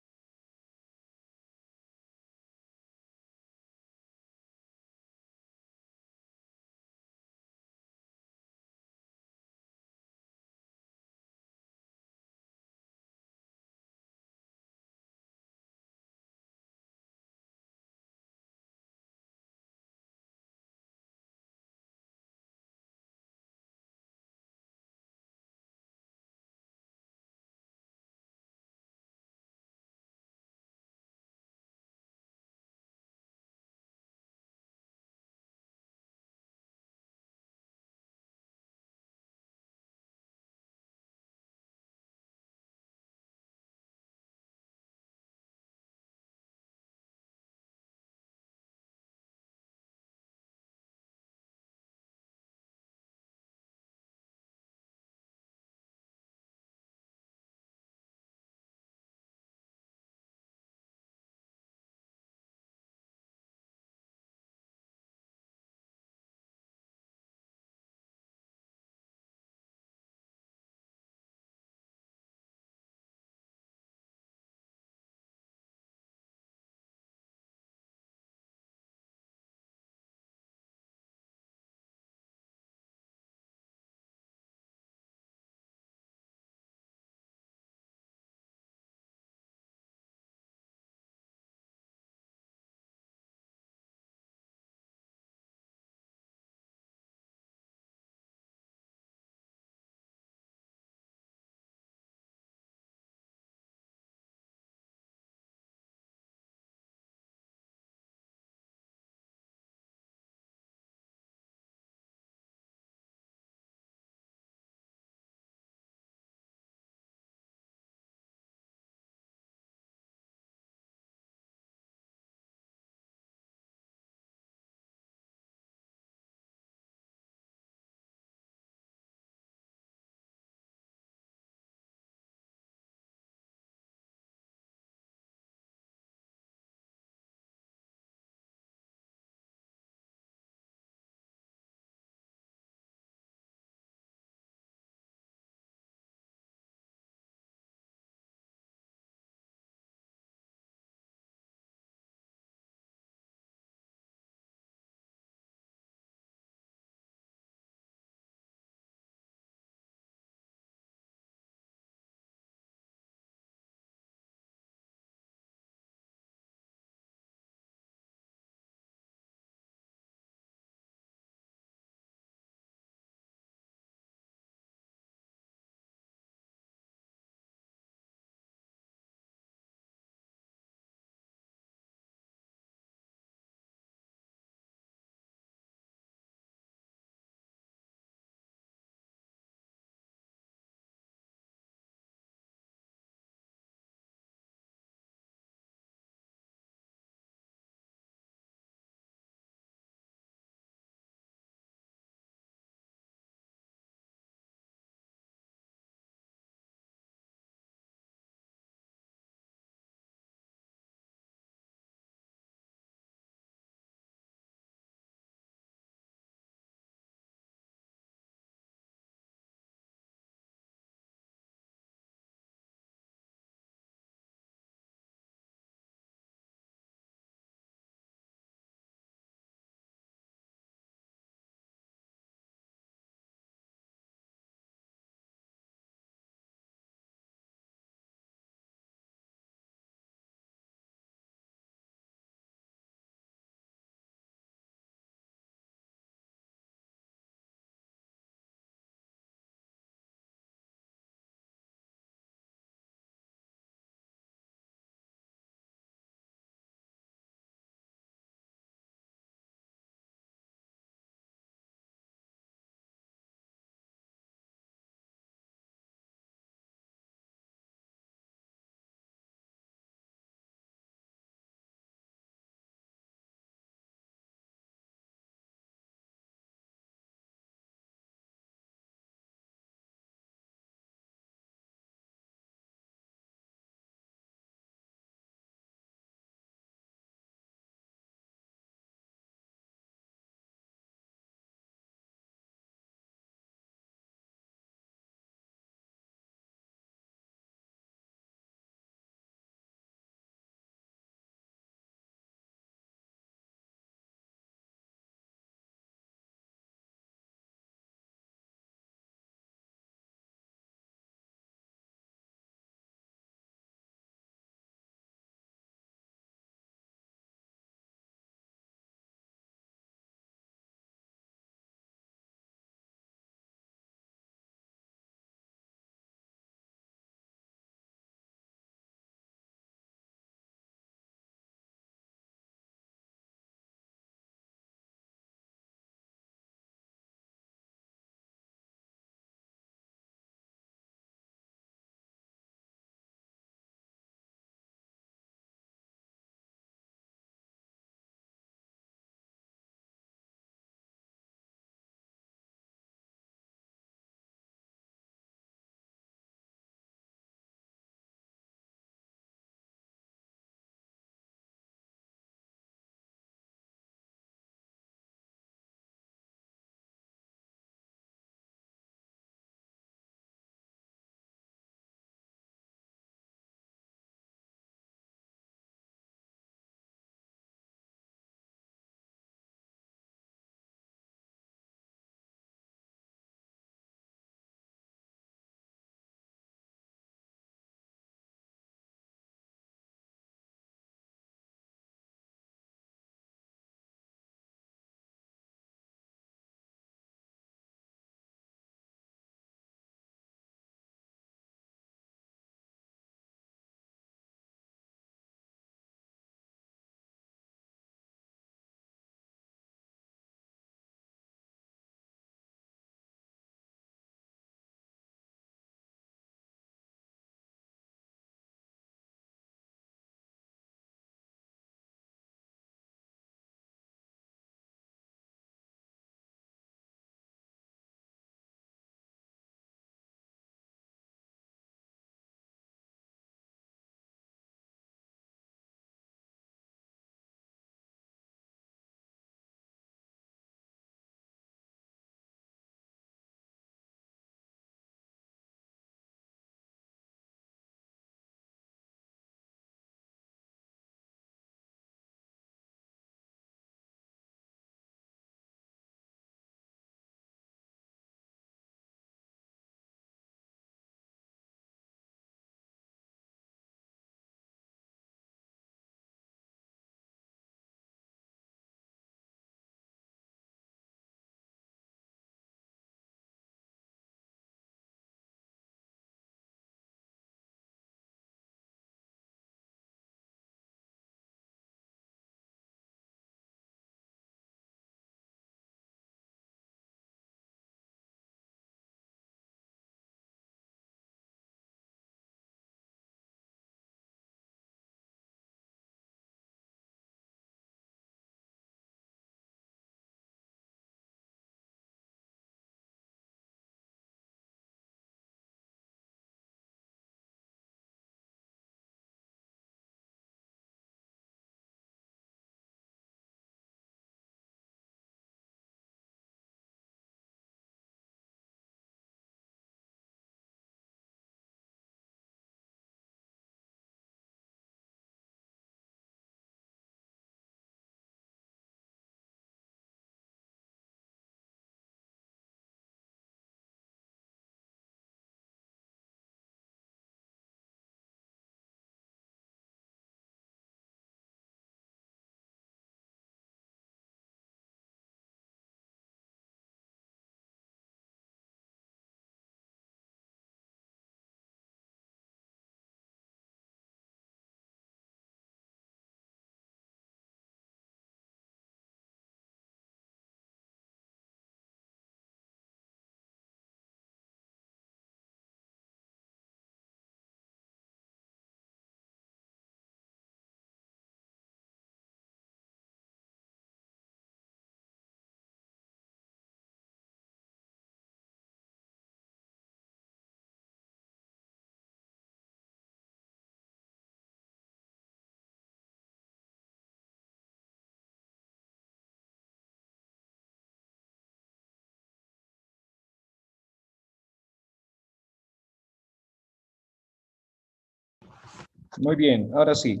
Muy bien, ahora sí.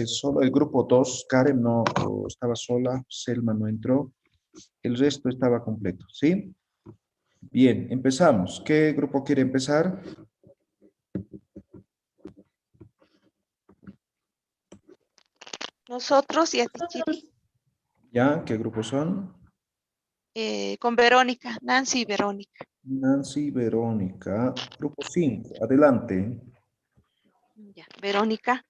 Solo el grupo 2, Karen no estaba sola, Selma no entró. El resto estaba completo, ¿sí? Bien, empezamos. ¿Qué grupo quiere empezar? Nosotros y Atichiri, ¿Ya? ¿Qué grupos son? con Verónica, Nancy y Verónica. Nancy, Verónica. Grupo 5, adelante. Ya, Verónica,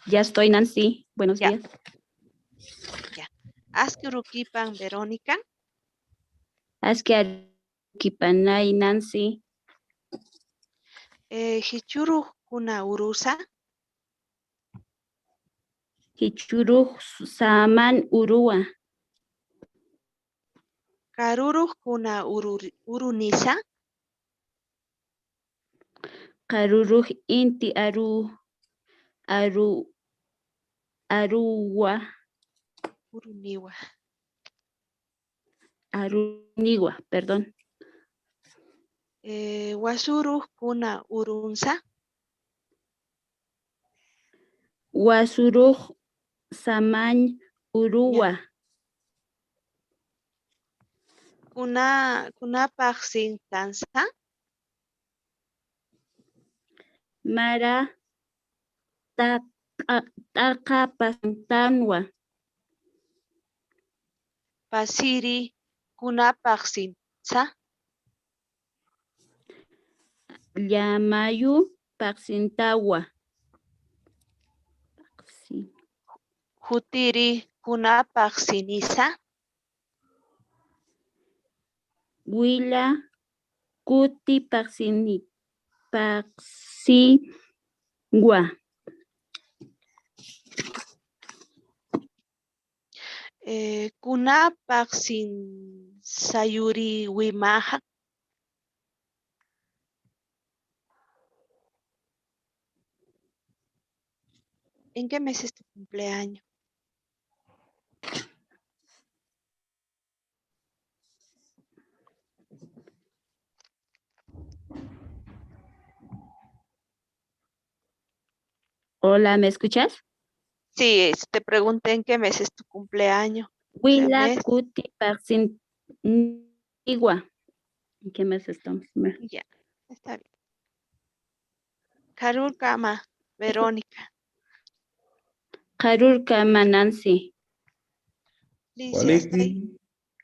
Ya estoy, Nancy. Buenos Ya. días. ya. Askurukipan, Verónica, Aski Kipanay, Nancy. Hichuru Kuna Urusa, Hichuru Saman Urua. Karuru Kuna Urunisa, Karuruj Inti Aruwa. Uruniwa, Aruniwa, perdón. Wasuru Kuna Urunsa, Wasuruj Saman Urua. Kuna Paksin Tansa, Mara Takapasantanwa. Pasiri Kuna Paksin Sa, Llamayu Paksintawa. Hutiri Kuna Paksinisa, Wila Kuti Paksingwa. Kuna Paksin Sayuri Wimaha, ¿en qué mes es tu cumpleaños? Hola, ¿me escuchas? Sí, te pregunté en qué mes es tu cumpleaños. Wila mes. Kuti Paksingwa. ¿En qué mes estamos? Ya, está bien. Karul Kama, Verónica. Karur Kama Nancy. Licia, ¿está ahí?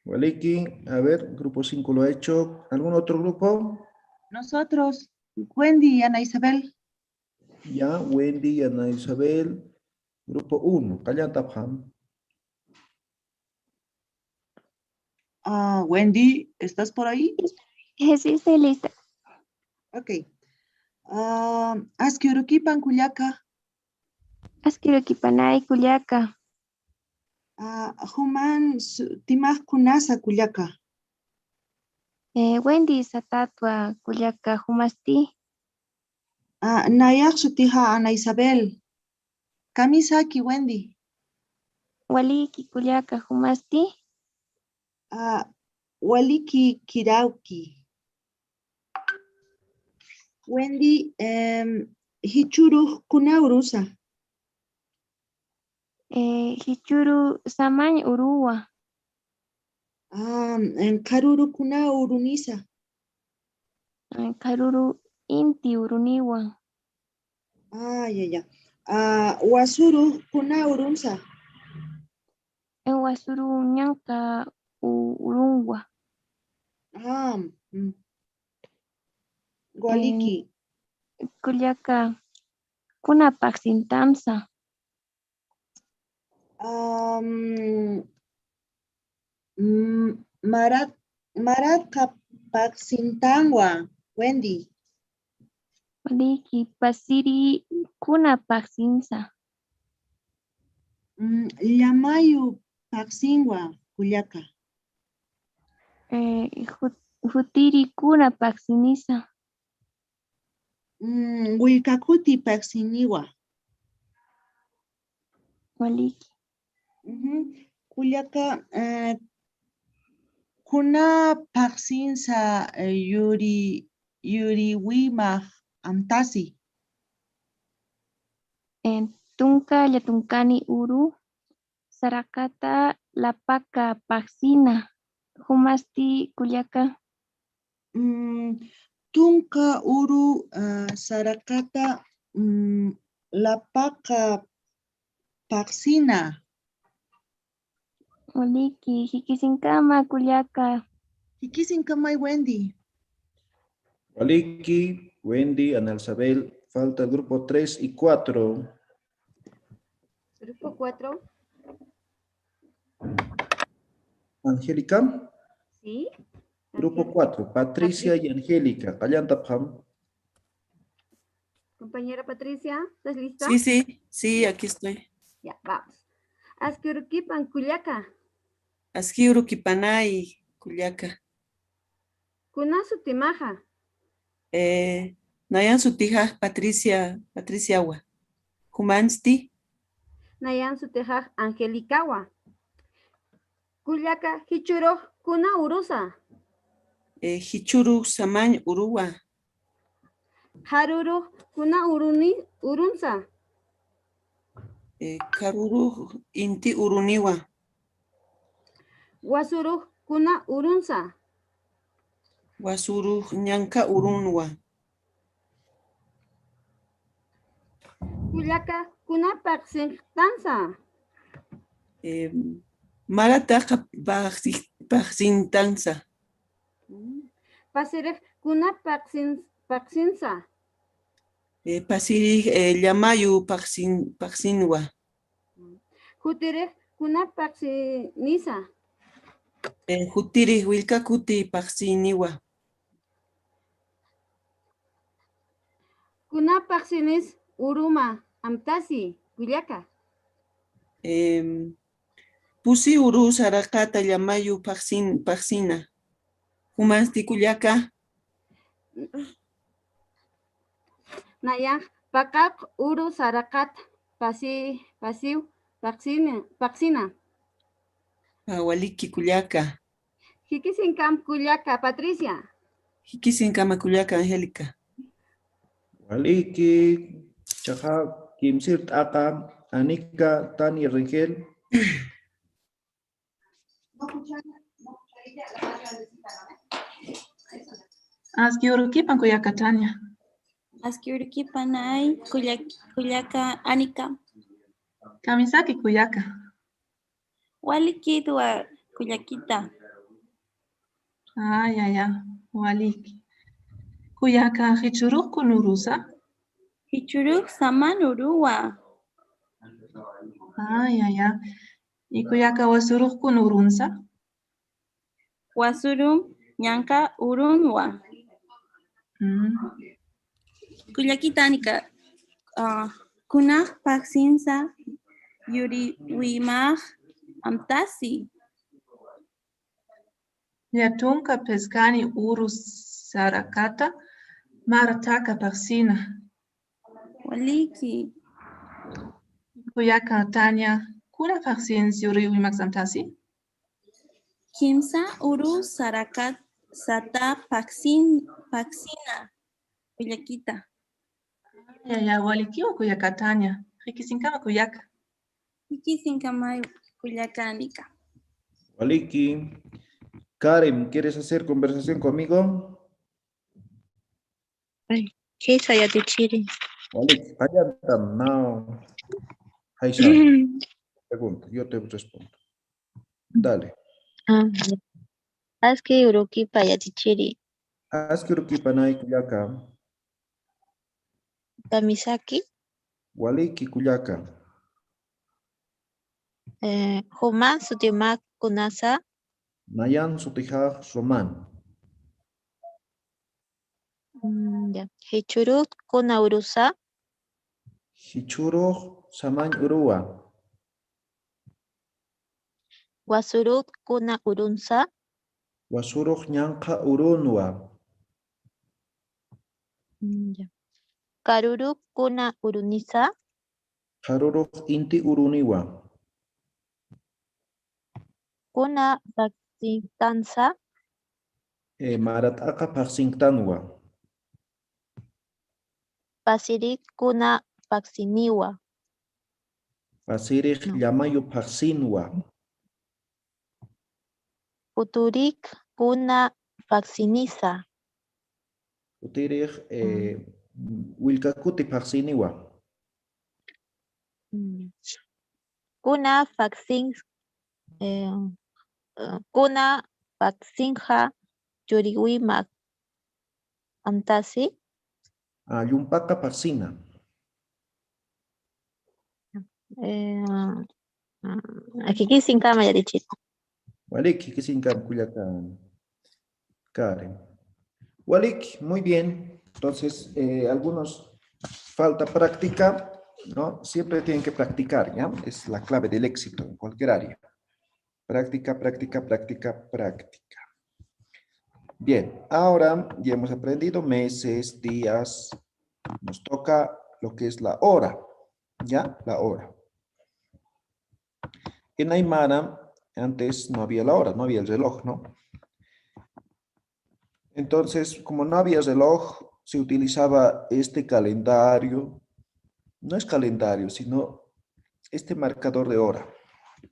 Waliki, a ver, grupo 5 lo ha hecho. ¿Algún otro grupo? Nosotros, Wendy y Ana Isabel. Ya, Wendy, Ana Isabel. Grupo 1, Kallantapam. Wendy, ¿estás por ahí? Sí, estoy lista. Ok. Askiurukipan Kuyaka. Asquiruquipanay, Culiaca. Human Timah Kunasa Kuyaka. Wendy, Satatua, Culiaca, Humasti. Nayak Sutiha Ana Isabel. Kamisaki Wendy. Waliki, Culiaca, Humasti. Waliki Kirauki. Wendy, Hichuru Kunaurusa. Hichuru, Samay, Urua. Karuru Kunaurunisa. Karuru, Inti, Uruniwa. Ya. Wasuru Kunaurunsa. Wasuru, Nyanka, Urungwa. Gualiki. Culiaca, Kuna Paxintamsa. Marat Kapaksintanwa, Wendy. Waliki, Pasiri, Kuna Paxinsa. Llamayu Paxingwa, Kuyaka. Futiri, Kuna Paxinisa. Wilkakuti Paxiniwa. Waliki. Kuyaka, Kuna Paxinsa Yuri yuriwimaj amtasi. Tunka llatunkani uru sarakata lapaka paksina humasti kullaka Tunka uru sarakata lapaka paksina. Oliki hikisinkama kullaka Hikisinkamay Wendy. Waliki, Wendy, Ana Isabel, falta el grupo 3 y 4. Grupo 4. Angélica, Sí. grupo 4, Patricia y Angélica. Callanta Pam. Compañera Patricia, ¿estás lista? Sí, aquí estoy. Ya, vamos. Askurukipan kullaka. Askiuru kipanay, kullaka. Kunasu timaja. Nayan sutija Patricia wa. Humansti, Nayan sutejaj Angelikawa. Kullaka hichuro kuna urusa. hichuru samañ uruwa. Haruru kuna urunsa. Karuru inti uruniwa. Wasuru kuna urunsa. Wasuru ñanka urunwa. Kullaka kuna paksintansa. Marataqa paksintansa. Pasiref kuna paksinsa. Pasiri llamayu paksinwa. Jutiref kuna paksinisa. Jutiri wilka kuti paksiniwa. Kuna paksinis uruma amtasi kullaka. Pusi uru sarakata llamayu paksina. Humansti kullaka. Nayan pakak uru sarakat pasiu paksina. Waliki kullaka. Hikisinkam kullaka Patricia. Hikisinkama kullaka Angélica. Waliki, Chaja, Kimsir Aka, Anika, Tani Rengel. Askiurukipan kullaka Tania. Askiurukipanay kullaka Anika Kamisaki kullaka. Walikitwa kullakita Ya. Waliki. Kullaka hichuruk kunurusa. Hichuruk saman uruwa Ya. Y kullaka wasuruk kunurunsa. Wasurum ñanka urunwa Kullakita Anika kunaq paksinsa yuriwimaj amtasi Yatunka peskani uru sarakata marataka paksina. Waliki Kullaka Tania kuna paksins yuriwimak samtasi. kimsa uru sarakat sata paksina kullakita Ya, waliki o kullaka Tania. Hikisinkama kullaka. Hikisinkama kullaka Anika Waliki, Karen, ¿quieres hacer conversación conmigo? ¿Qué es allá de Chile? Waliki, Callanta, no. Aisha, pregunta, yo te respondo. Dale. Aski urukipa allá de Chile. Askirukipanay Kuyaka, Kamisaki. Waliki Kuyaka, Human sutimak kunasa. Nayan Sutija Roman, Ya. Hichurut kuna urusa. Hichuro Saman Urua, Wasurut kuna urunsa. Wasuruk Nyanka Urunwa, Ya. Karuruk kuna urunisa. Haruruk Inti Uruniwa, Kuna baksintansa. Marataka Paxingtanwa, Pasirik kuna paksiniwa. Pasirij No. llamayo paksinwa. Puturik kuna paksinisa. Utirij wilkakuti paksiniwa. Kuna kuna vaksinja yuriwimak antasi. Yumpaka paksina. Aquí sin cama ya dicho. Walik, que sin Culiacán. Karen. Walik, muy bien. Entonces, algunos falta práctica, ¿no? Siempre tienen que practicar, ¿ya? Es la clave del éxito en cualquier área. Práctica, práctica, práctica, práctica. Bien, ahora ya hemos aprendido meses, días. Nos toca lo que es la hora, ¿ya? La hora. En Aymara, antes no había la hora, no había el reloj, ¿no? Entonces, como no había reloj, se utilizaba este calendario. No es calendario, sino este marcador de hora,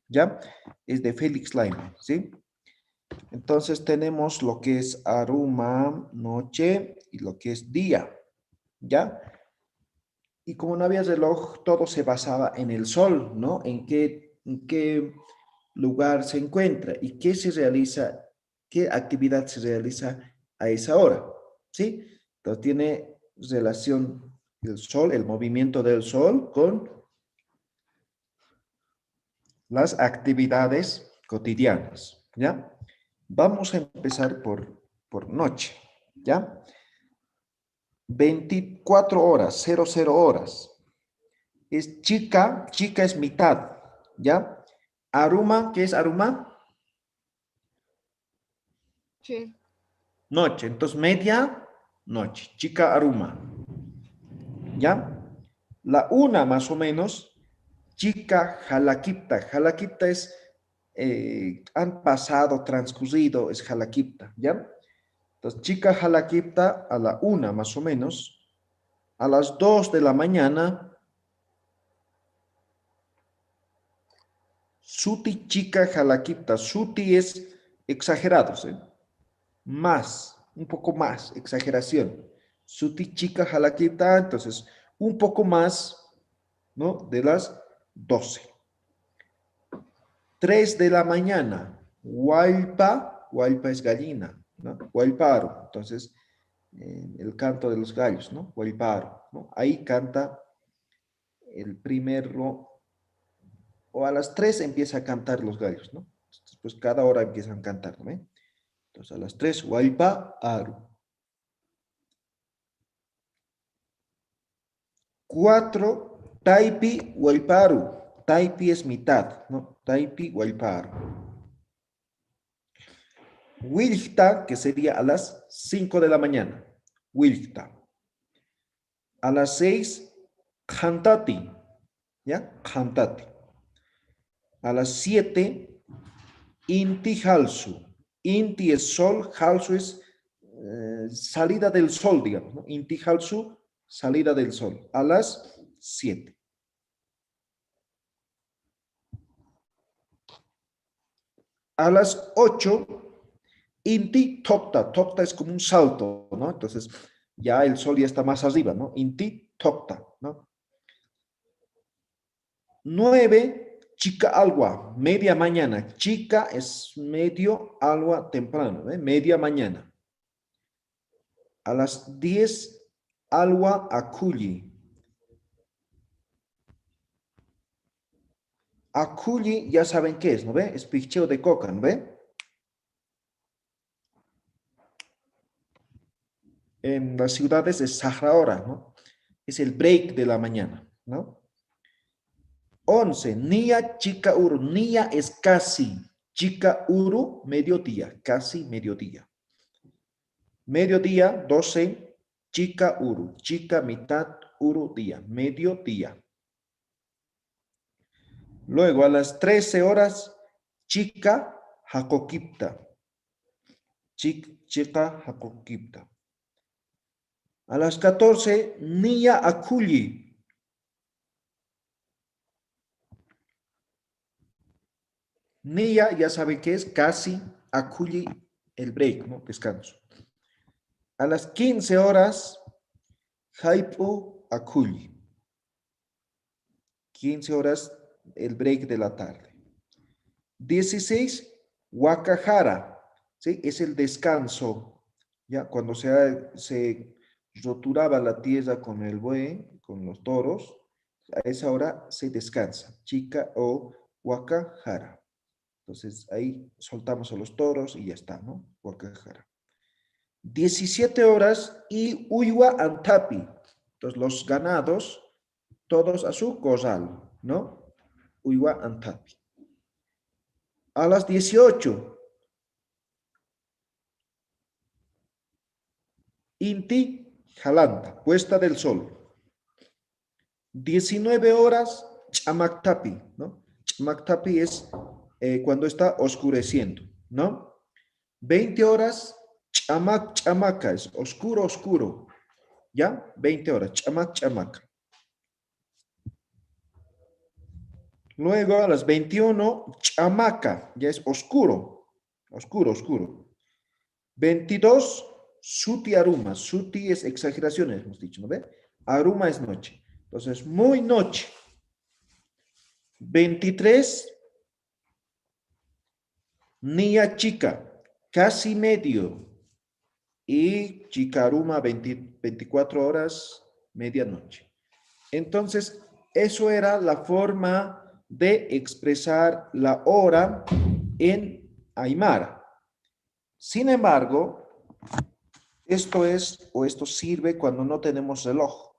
¿ya? Es de Felix Leiner, ¿sí? Entonces tenemos lo que es aruma, noche, y lo que es día, ¿ya? Y como no había reloj, todo se basaba en el sol, ¿no? En qué lugar se encuentra y qué se realiza, qué actividad se realiza a esa hora, ¿sí? Entonces tiene relación el sol, el movimiento del sol con las actividades cotidianas, ¿ya? Vamos a empezar por noche, ¿ya? 24 horas, 00 horas. Es chica, chica es mitad, ¿ya? Aruma, ¿qué es aruma? Sí. Noche, entonces media, noche, chica aruma, ¿ya? La una más o menos, chica jalakipta. Jalakipta es, han pasado, transcurrido, es jalakipta, ¿ya? Entonces, chica jalakipta a la una más o menos, a las 2 de la mañana, suti chica jalakipta. Suti es exagerados, ¿eh? Más, un poco más, exageración. Suti chica jalakipta, entonces un poco más, ¿no? De las 12. 3 de la mañana, hualpa, hualpa es gallina, ¿no? Hualparo, entonces el canto de los gallos, ¿no? Hualparo, ¿no? Ahí canta el primero, o a las 3 empieza a cantar los gallos, ¿no? Pues cada hora empiezan a cantar, ¿no? Entonces a las 3, hualpa, aru. 4, taipi, hualparu. Taipi es mitad, ¿no? Taipi, hualparu. Wilta, que sería a las 5 de la mañana. Wilta. A las 6, Khantati. ¿Ya? Khantati. A las 7, Inti Halsu. Inti es sol, Halsu es salida del sol, digamos, ¿no? Inti Halsu, salida del sol. A las 7. A las 8, Inti Tokta. Tokta es como un salto, ¿no? Entonces, ya el sol ya está más arriba, ¿no? Inti Tokta, ¿no? 9, chica alwa, media mañana. Chica es medio, alwa temprano, ¿eh? Media mañana. A las 10, alwa akulli. Akulli, ya saben qué es, ¿no ve? Es picheo de coca, ¿no ve? En las ciudades es Sahara hora, ¿no? Es el break de la mañana, ¿no? 11, Nia chica uru. Nia es casi. Chica uru, mediodía. Casi mediodía. Mediodía, 12, chica uru. Chica mitad uru día. Mediodía. Luego a las 13 horas, chica hakokipta. Chica hakokipta. A las 14, Nia Akulli. Nia ya sabe que es casi, Akulli el break, ¿no? Descanso. A las 15 horas, Haipu Akulli. 15 horas el break de la tarde. 16, Wakajara, ¿sí? Es el descanso, ¿ya? Cuando se roturaba la tierra con el buey, con los toros, a esa hora se descansa, chica o Wakajara. Entonces ahí soltamos a los toros y ya está, ¿no? Wakajara. 17 horas y Uywa Antapi. Entonces los ganados, todos a su corral, ¿no? Uywa Antapi. A las 18, Inti Jalanta, puesta del sol. 19 horas, Chamaktapi, ¿no? Chamaktapi es cuando está oscureciendo, ¿no? 20 horas, Chamaca, es oscuro, oscuro, ¿ya? 20 horas, Chamaca. Luego a las 21, Chamaca, ya es oscuro, oscuro. 22, Suti Aruma. Suti es exageraciones, hemos dicho, ¿no ve? Aruma es noche. Entonces, muy noche. 23, Nia Chica, casi medio. Y Chica Aruma, 24 horas, medianoche. Entonces, eso era la forma de expresar la hora en Aymara. Sin embargo, esto sirve cuando no tenemos reloj,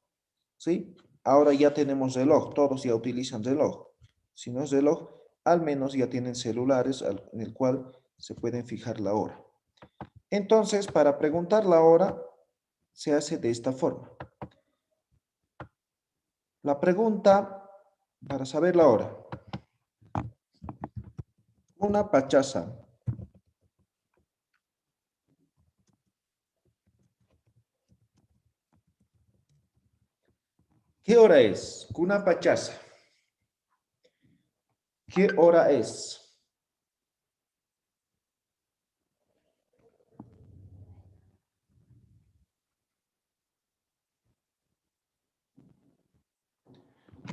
¿sí? Ahora ya tenemos reloj, todos ya utilizan reloj. Si no es reloj, al menos ya tienen celulares en el cual se pueden fijar la hora. Entonces, para preguntar la hora, se hace de esta forma. La pregunta para saber la hora. Una pachaza. ¿Qué hora es? Una pachaza. ¿Qué hora es?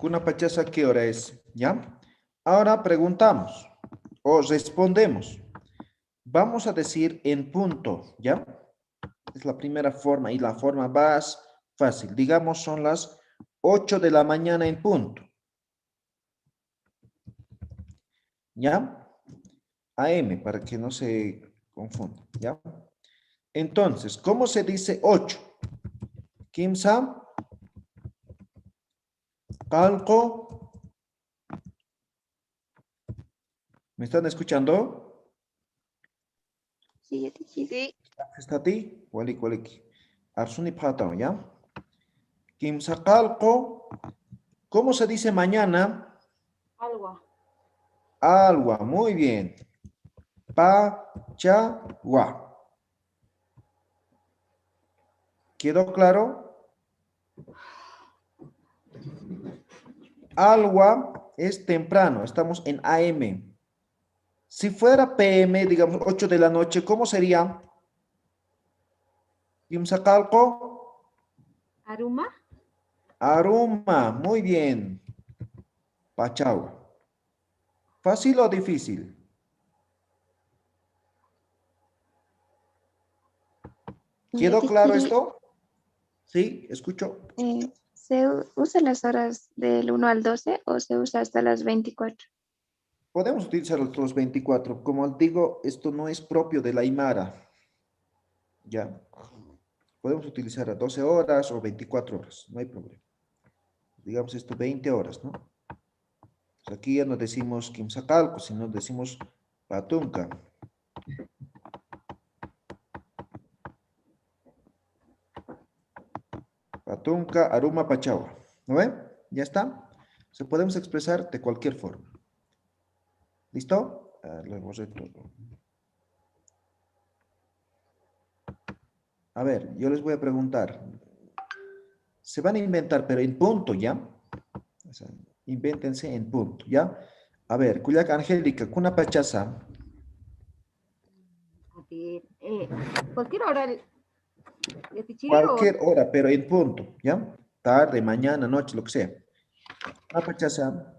Una pachaza, ¿qué hora es? ¿Ya? Ahora preguntamos o respondemos. Vamos a decir en punto, ¿ya? Es la primera forma y la forma más fácil. Digamos, son las 8 de la mañana en punto. ¿Ya? AM, para que no se confunda, ¿ya? Entonces, ¿cómo se dice 8? Kimsa, Calco. ¿Me están escuchando? Sí, Sí, ¿Está ti? Waliki. Arsuni Patao, ¿ya? Kimsa Calco. ¿Cómo se dice mañana? Algo. Alwa, muy bien. Pachagua. ¿Quedó claro? Alwa es temprano, estamos en AM. Si fuera PM, digamos 8 de la noche, ¿cómo sería? Yumsacalco. ¿Aruma? Aruma, muy bien. Pachagua. ¿Fácil o difícil? ¿Quedó claro esto? Sí, escucho. ¿Se usa las horas del 1 al 12 o se usa hasta las 24? Podemos utilizar los 24. Como digo, esto no es propio de la Aymara. Ya. Podemos utilizar a 12 horas o 24 horas. No hay problema. Digamos esto 20 horas, ¿no? Pues aquí ya no decimos Quimsacalco, sino decimos Patunca. Patunca, Aruma, Pachagua. ¿No ven? ¿Ya está? Se podemos expresar de cualquier forma. ¿Listo? Lo borré todo. A ver, yo les voy a preguntar. Se van a inventar, pero en punto, ¿ya? O sea, invéntense en punto, ¿ya? A ver, Cuyaca Angélica, Cuna Pachaza. A ver, cualquier hora de Tichiri Cualquier hora, pero en punto, ¿ya? Tarde, mañana, noche, lo que sea. Cuna Pachaza.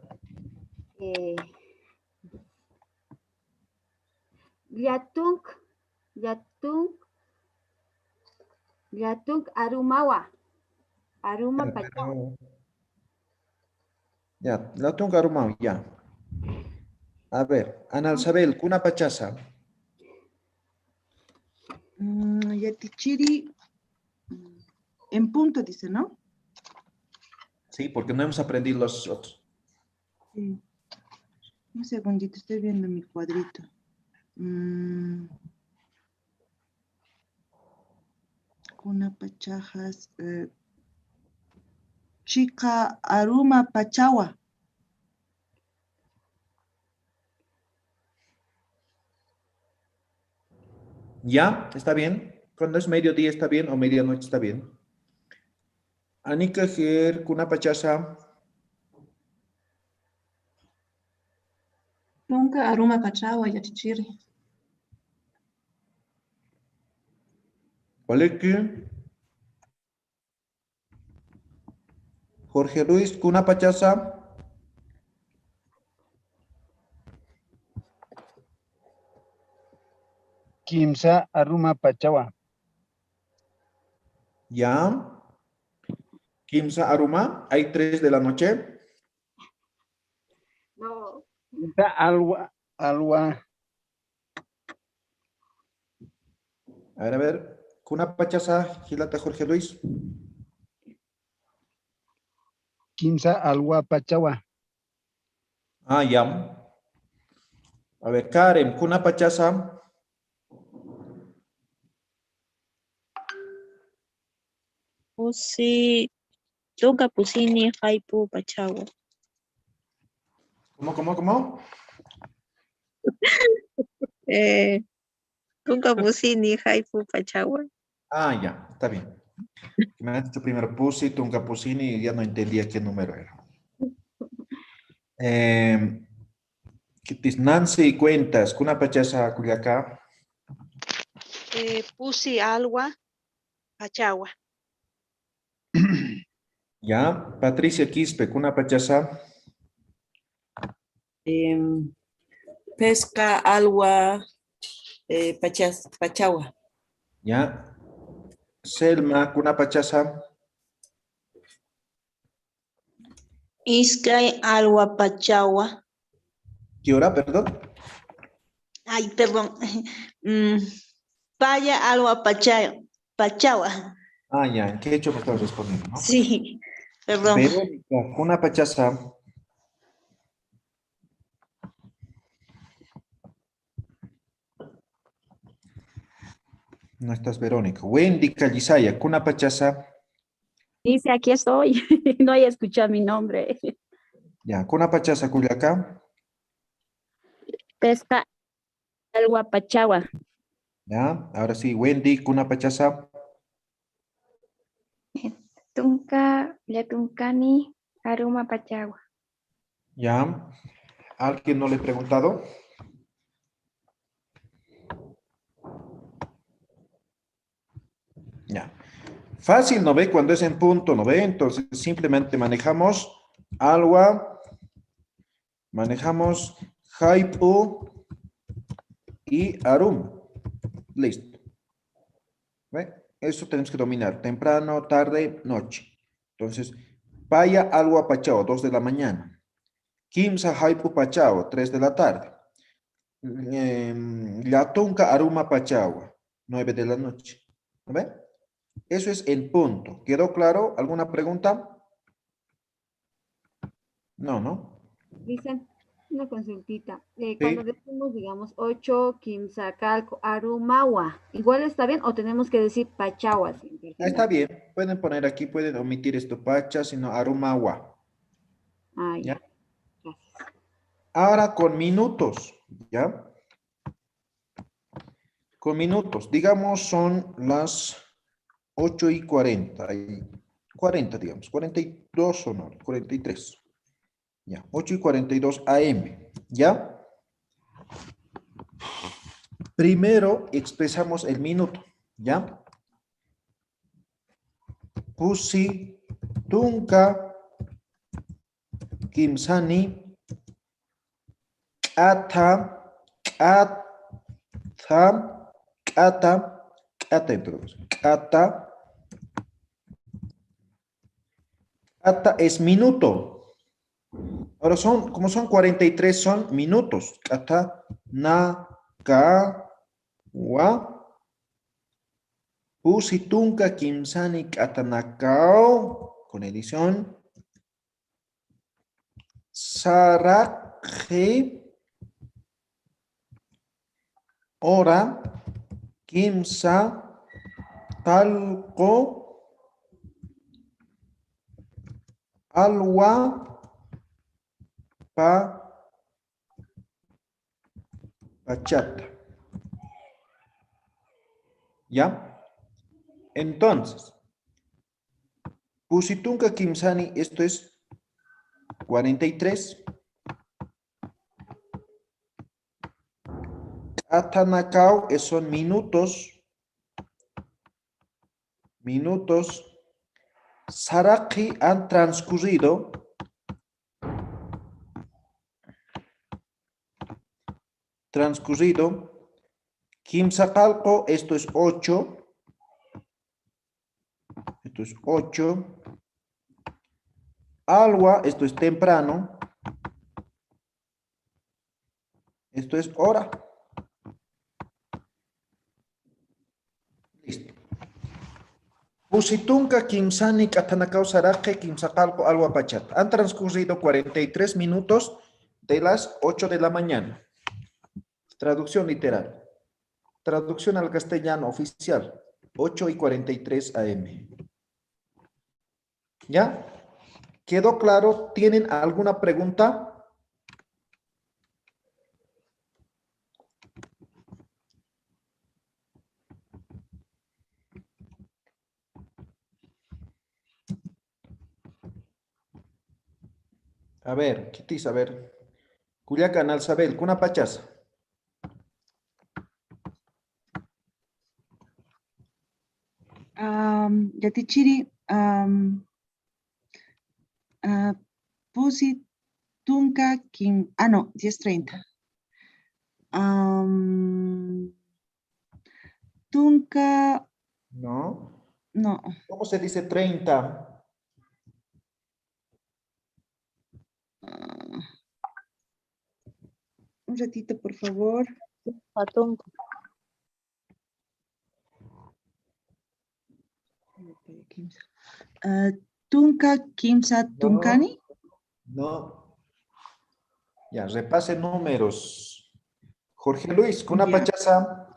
Yatung Arumawa. Aruma Pachawa. Ya, la tunga arumao, ya. A ver, Analsabel, Cuna Pachaza. Yatichiri, en punto, dice, ¿no? Sí, porque no hemos aprendido los otros. Sí. Un segundito, estoy viendo mi cuadrito. Cuna Pachajas. Chica Aruma Pachawa. ¿Ya? ¿Está bien? Cuando es mediodía está bien o medianoche está bien. Anika Ger, Cuna Pachaza. Nunca Aruma Pachawa Yatichiri. Oleki. Jorge Luis, Cuna Pachaza. Kimsa Aruma Pachawa. Ya. Kimsa Aruma, hay 3 de la noche. No. Kimsa Alwa. A ver. Cuna Pachaza, Gilata Jorge Luis. Kimsa Alwa Pachawa. Ah, ya. A ver, Karen, Cuna Pachaza. Pusi, tunga pusini haipu pachawa. ¿Cómo? Tunga pusini haipu pachawa. Ah, ya, está bien. Me has dicho primero Pusi, Tunga Pusini y ya no entendía qué número era. Nancy, cuentas, Cuna Pachaza, Culiacá. Pusi Alwa Pachawa. Ya, Patricia Quispe, Cuna Pachaza. Pesca Alwa Pachawa. Ya. Selma, Cuna Pachaza. Iskay Alwa Pachawa. ¿Qué hora, perdón? Ay, perdón. Paya Alwa Pachawa. Ah, ya, ¿en qué hecho me estabas respondiendo, no? Sí, perdón. Verónica, Cuna Pachaza. No estás, Verónica. Wendy Calizaya, Cuna Pachaza. Dice, aquí estoy. No hay escuchado mi nombre. Ya, Cuna Pachaza, Culiacán. Pesca Alwa Pachawa. Ya, ahora sí, Wendy, Cuna Pachaza. Tunka Yatunkani Aruma Pachawa. Ya. ¿Alguien no le he preguntado? Ya. Fácil, ¿no ve? Cuando es en punto, ¿no ve? Entonces simplemente manejamos alwa, manejamos haipu y arum. Listo. ¿Ve? Eso tenemos que dominar. Temprano, tarde, noche. Entonces, paya alwa pachao, 2 de la mañana. Kimsa haipu pachao, 3 de la tarde. Yatunka aruma pachao, 9 de la noche. ¿No ve? Eso es en punto. ¿Quedó claro? ¿Alguna pregunta? No. Dicen una consultita. Cuando decimos, digamos, 8, Kimsacalco, Arumawa, ¿igual está bien o tenemos que decir Pachawa siempre? Está bien. Pueden poner aquí, pueden omitir esto pacha, sino arumawa. Ah, ya. ¿Ya? Gracias. Ahora con minutos, ¿ya? Con minutos. Digamos, son las 8:44. 40, digamos, 42 o no, 43. Ya, 8:42 AM, ¿ya? Primero expresamos el minuto, ¿ya? Pusi, tunka, kimsani, kata, kata es minuto. Ahora como son 43, son minutos. Kata, na, ka, wa. Pusi, tunka, kimsani, kata, nakao. Con edición. Saraje. Hora. Kimsa. Talco. Alwa. Bachata. ¿Ya? Entonces, Pusitunka Kimsani, esto es 43. Atanakao son minutos. Minutos. Saraki han transcurrido. Kimsaqalco, esto es 8. Esto es 8. Alwa, esto es temprano. Esto es hora. Listo. Pusitunka, Kimsani, Katanakao, Saraje, Kimsaqalco, Alwa, Pachat. Han transcurrido 43 minutos de las 8 de la mañana. Traducción literal. Traducción al castellano oficial. 8:43 AM. ¿Ya? ¿Quedó claro? ¿Tienen alguna pregunta? A ver, Kitis, a ver. Culiacan, Alzabel, Cuna Pachas. Yatichiri, Pusi, Tunka, Kim, no, 10:30. Tunka, No. no. ¿Cómo se dice 30? Un ratito, por favor. Patunca. Tunka, Kimsa, Tunkani. No. Ya, repase números. Jorge Luis, Cuna Ya. Pachasa.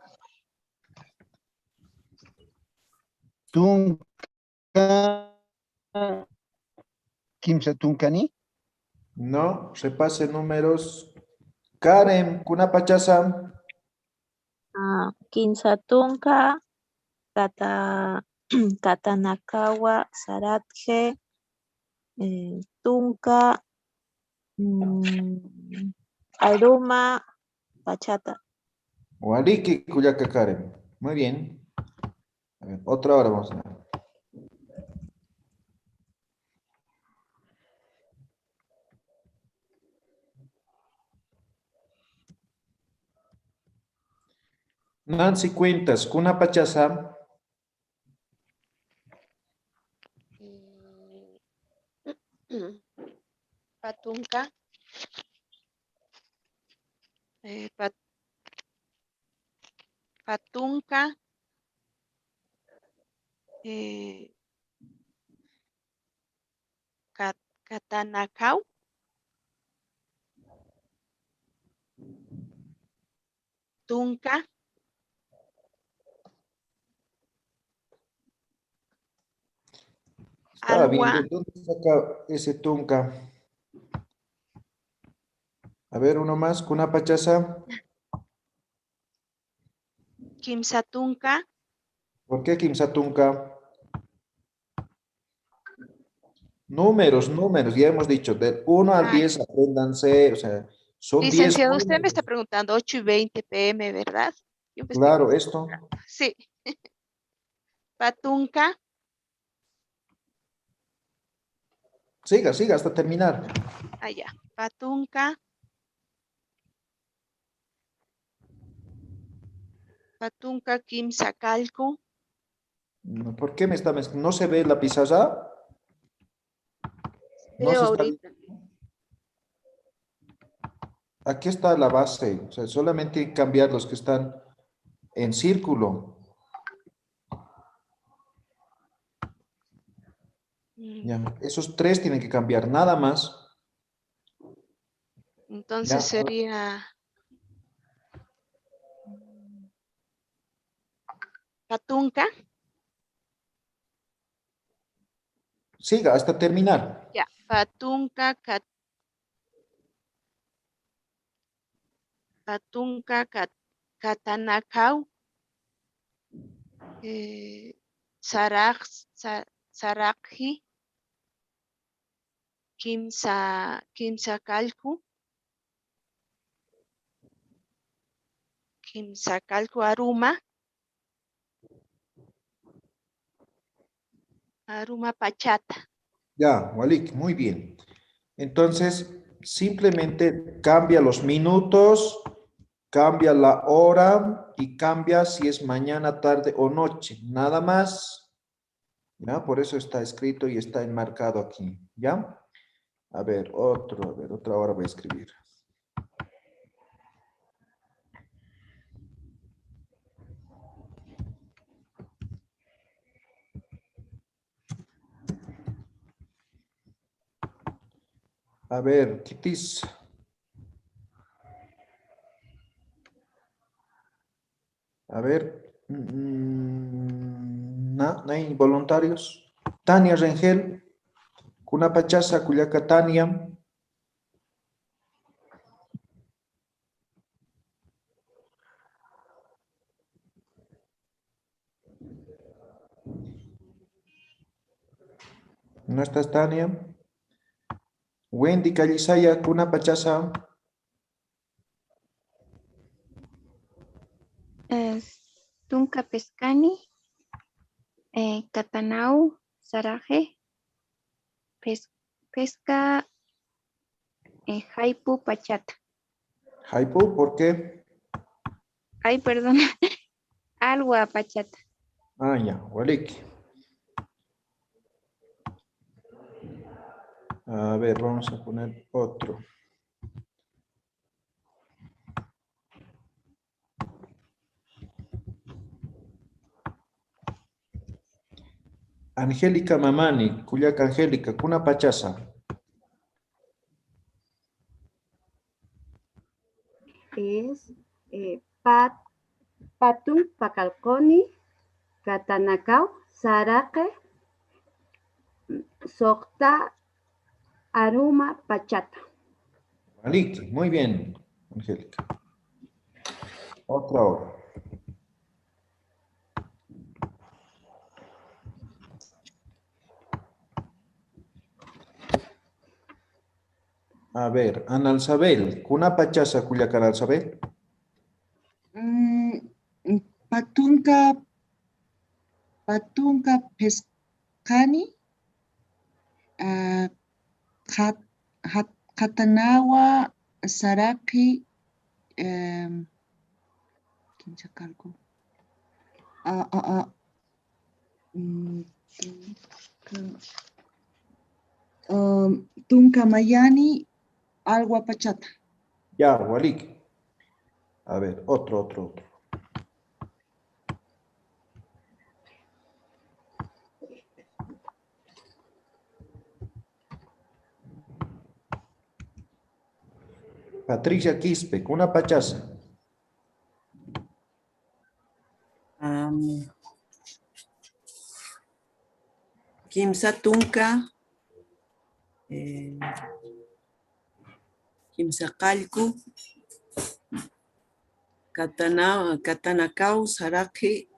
Tunka Kimsa Tunkani. No, repase números. Karen, Cuna Pachasa. Kinsatunka, Katanakawa, Saratje, Tunka, Aruma, Bachata. Waliki, Cuyaca, Karen. Muy bien. A ver, otra hora vamos a ver. Nancy Cuentas, Cuna Pachasa. Patunka. Patunka. Katanakau. Tunka. Estaba Alwa. bien, ¿de dónde saca ese Tunca? A ver, uno más, Cuna Pachasa. Kimsatunka. ¿Por qué Kimsatunca? Números, ya hemos dicho, del 1 al Ah, 10 apréndanse, o sea, son 10 licenciado, usted me está números. preguntando 8:20 p.m., ¿verdad? Yo me estoy Claro, esto. concentrando. Sí. Patunca, Siga hasta terminar. allá. Patunca. Patunca Quimsacalco. ¿Por qué me está mezclando? ¿No se ve la pizarra? No Veo se está. ahorita. Aquí está la base, o sea, solamente cambiar los que están en círculo. Ya, esos 3 tienen que cambiar, nada más. Entonces Ya, sería Patunca. siga hasta terminar. Ya. Patunca, Patunca, Catanacau. Saraqji. Quimsacalco. Quimsacalco, Aruma. Aruma Pachata. Ya, Walik, muy bien. Entonces, simplemente cambia los minutos, cambia la hora y cambia si es mañana, tarde o noche. Nada más. ¿Ya? Por eso está escrito y está enmarcado aquí. ¿Ya? A ver, otra hora voy a escribir. A ver, Kitis. A ver. No hay voluntarios. Tania Rengel. Kunapachasa, Cuyaca Tania. ¿No estás, Tania? Wendy Callisaya, Kunapachasa. Tunca Pescani, Catanau, Saraje, Pesca, Jaipu, Pachata. Jaipu, ¿por qué? Ay, perdón, Algua, Pachata. Ah, ya, Walik. A ver, vamos a poner otro. Angélica Mamani, Cuyaca Angélica, Kunapachasa. Es Patun, Pacalconi, Catanacao, Saraque, Socta, Aruma, Pachata. Walik, muy bien, Angélica. Otra hora. A ver, Analsabel, Kunapachasa, Cuyaca Analsabel. Patunca Pescani, Catanawa, Saraki, Quimsacalco. Tunca Mayani, Algua Pachata. Ya, Walik. A ver, otro. Patricia Quispe, Kunapachasa. Kimsa Tunca, Kimsa Calcu, Catanacau, Saraqui,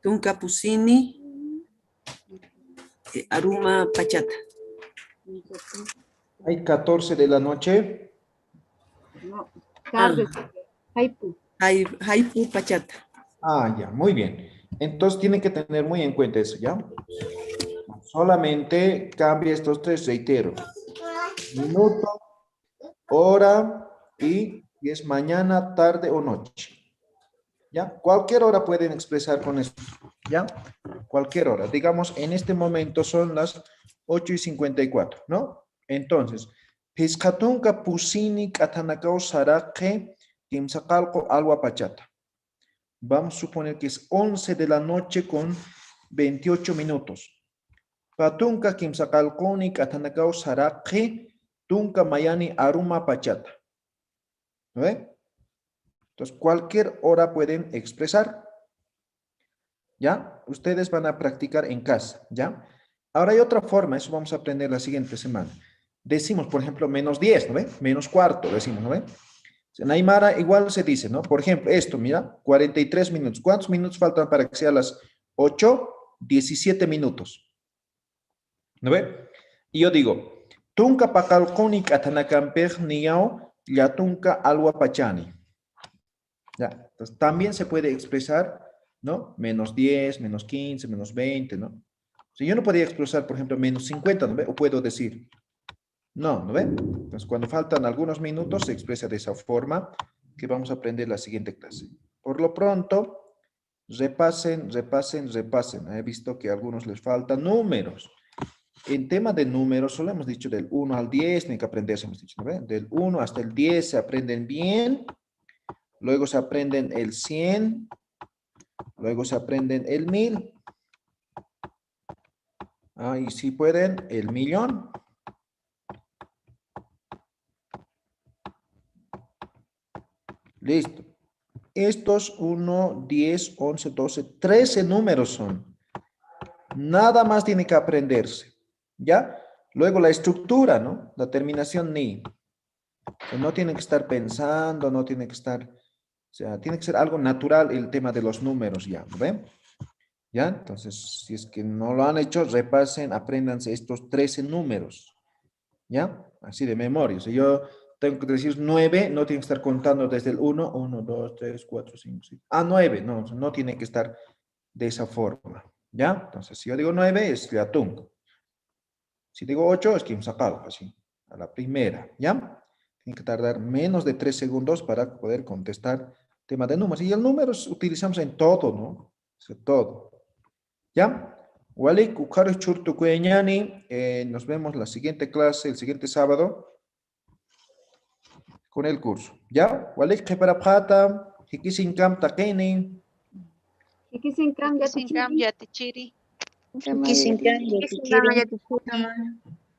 Tunca Pusini, Aruma Pachata. Hay 14 de la noche. No, tarde. Haipu. Haipu Pachata. Ah, ya, muy bien. Entonces tienen que tener muy en cuenta eso, ¿ya? Solamente cambia estos tres, reitero. Minuto, hora y es mañana, tarde o noche. ¿Ya? Cualquier hora pueden expresar con eso. ¿Ya? Cualquier hora. Digamos, en este momento son las 8:54, ¿no? Entonces, Piscatunca pusini katanakao sarake kimsakalko alwa pachata. Vamos a suponer que es 11 de la noche con 28 minutos. Patunka kimsakalkoni katanakao sarake tunka mayani aruma pachata. ¿No ve? Entonces, cualquier hora pueden expresar. ¿Ya? Ustedes van a practicar en casa. ¿Ya? Ahora hay otra forma, eso vamos a aprender la siguiente semana. Decimos, por ejemplo, -10, ¿no ve? -4, decimos, ¿no ve? En Aymara igual se dice, ¿no? Por ejemplo, esto, mira, 43 minutos. ¿Cuántos minutos faltan para que sea las 8? 17 minutos. ¿No ve? Y yo digo, tunka pakalkoni katanakampej niyao yatunka alwa pachani. Ya, entonces también se puede expresar, ¿no? -10, -15, -20, ¿no? O sea, yo no podría expresar, por ejemplo, -50, ¿no ve? O puedo decir, ¿no ve? Entonces, cuando faltan algunos minutos, se expresa de esa forma que vamos a aprender la siguiente clase. Por lo pronto, repasen. He visto que a algunos les faltan números. En tema de números, solo hemos dicho del 1 al 10, tienen que aprenderse, hemos dicho, ¿no ve? Del 1 hasta el 10 se aprenden bien. Luego se aprenden el 100. Luego se aprenden el 1000. Y si pueden, el 1.000.000. Listo. Estos 1, 10, 11, 12, 13 números son. Nada más tiene que aprenderse. ¿Ya? Luego la estructura, ¿no? La terminación ni. No tienen que estar pensando, no tienen que estar... O sea, tiene que ser algo natural el tema de los números ya, ¿no ven? ¿Ya? Entonces, si es que no lo han hecho, repasen, apréndanse estos 13 números. ¿Ya? Así de memoria. Si yo tengo que decir 9, no tiene que estar contando desde el 1, 1, 2, 3, 4, 5, 6. 9, no tiene que estar de esa forma. ¿Ya? Entonces, si yo digo 9, es Yatung. Si digo 8, es Kimsakal, así, a la primera. ¿Ya? Tiene que tardar menos de 3 segundos para poder contestar tema de números. Y el número utilizamos en todo, ¿no? O sea, todo. ¿Ya? Walik, Ukaru Churtu Kueñani. Nos vemos la siguiente clase, el siguiente sábado, con el curso. ¿Ya? Walik, Keparapata, Hikisinkam Takeni. Hikisinkam Yatichiri. Kama Kisinkam, yatichiri.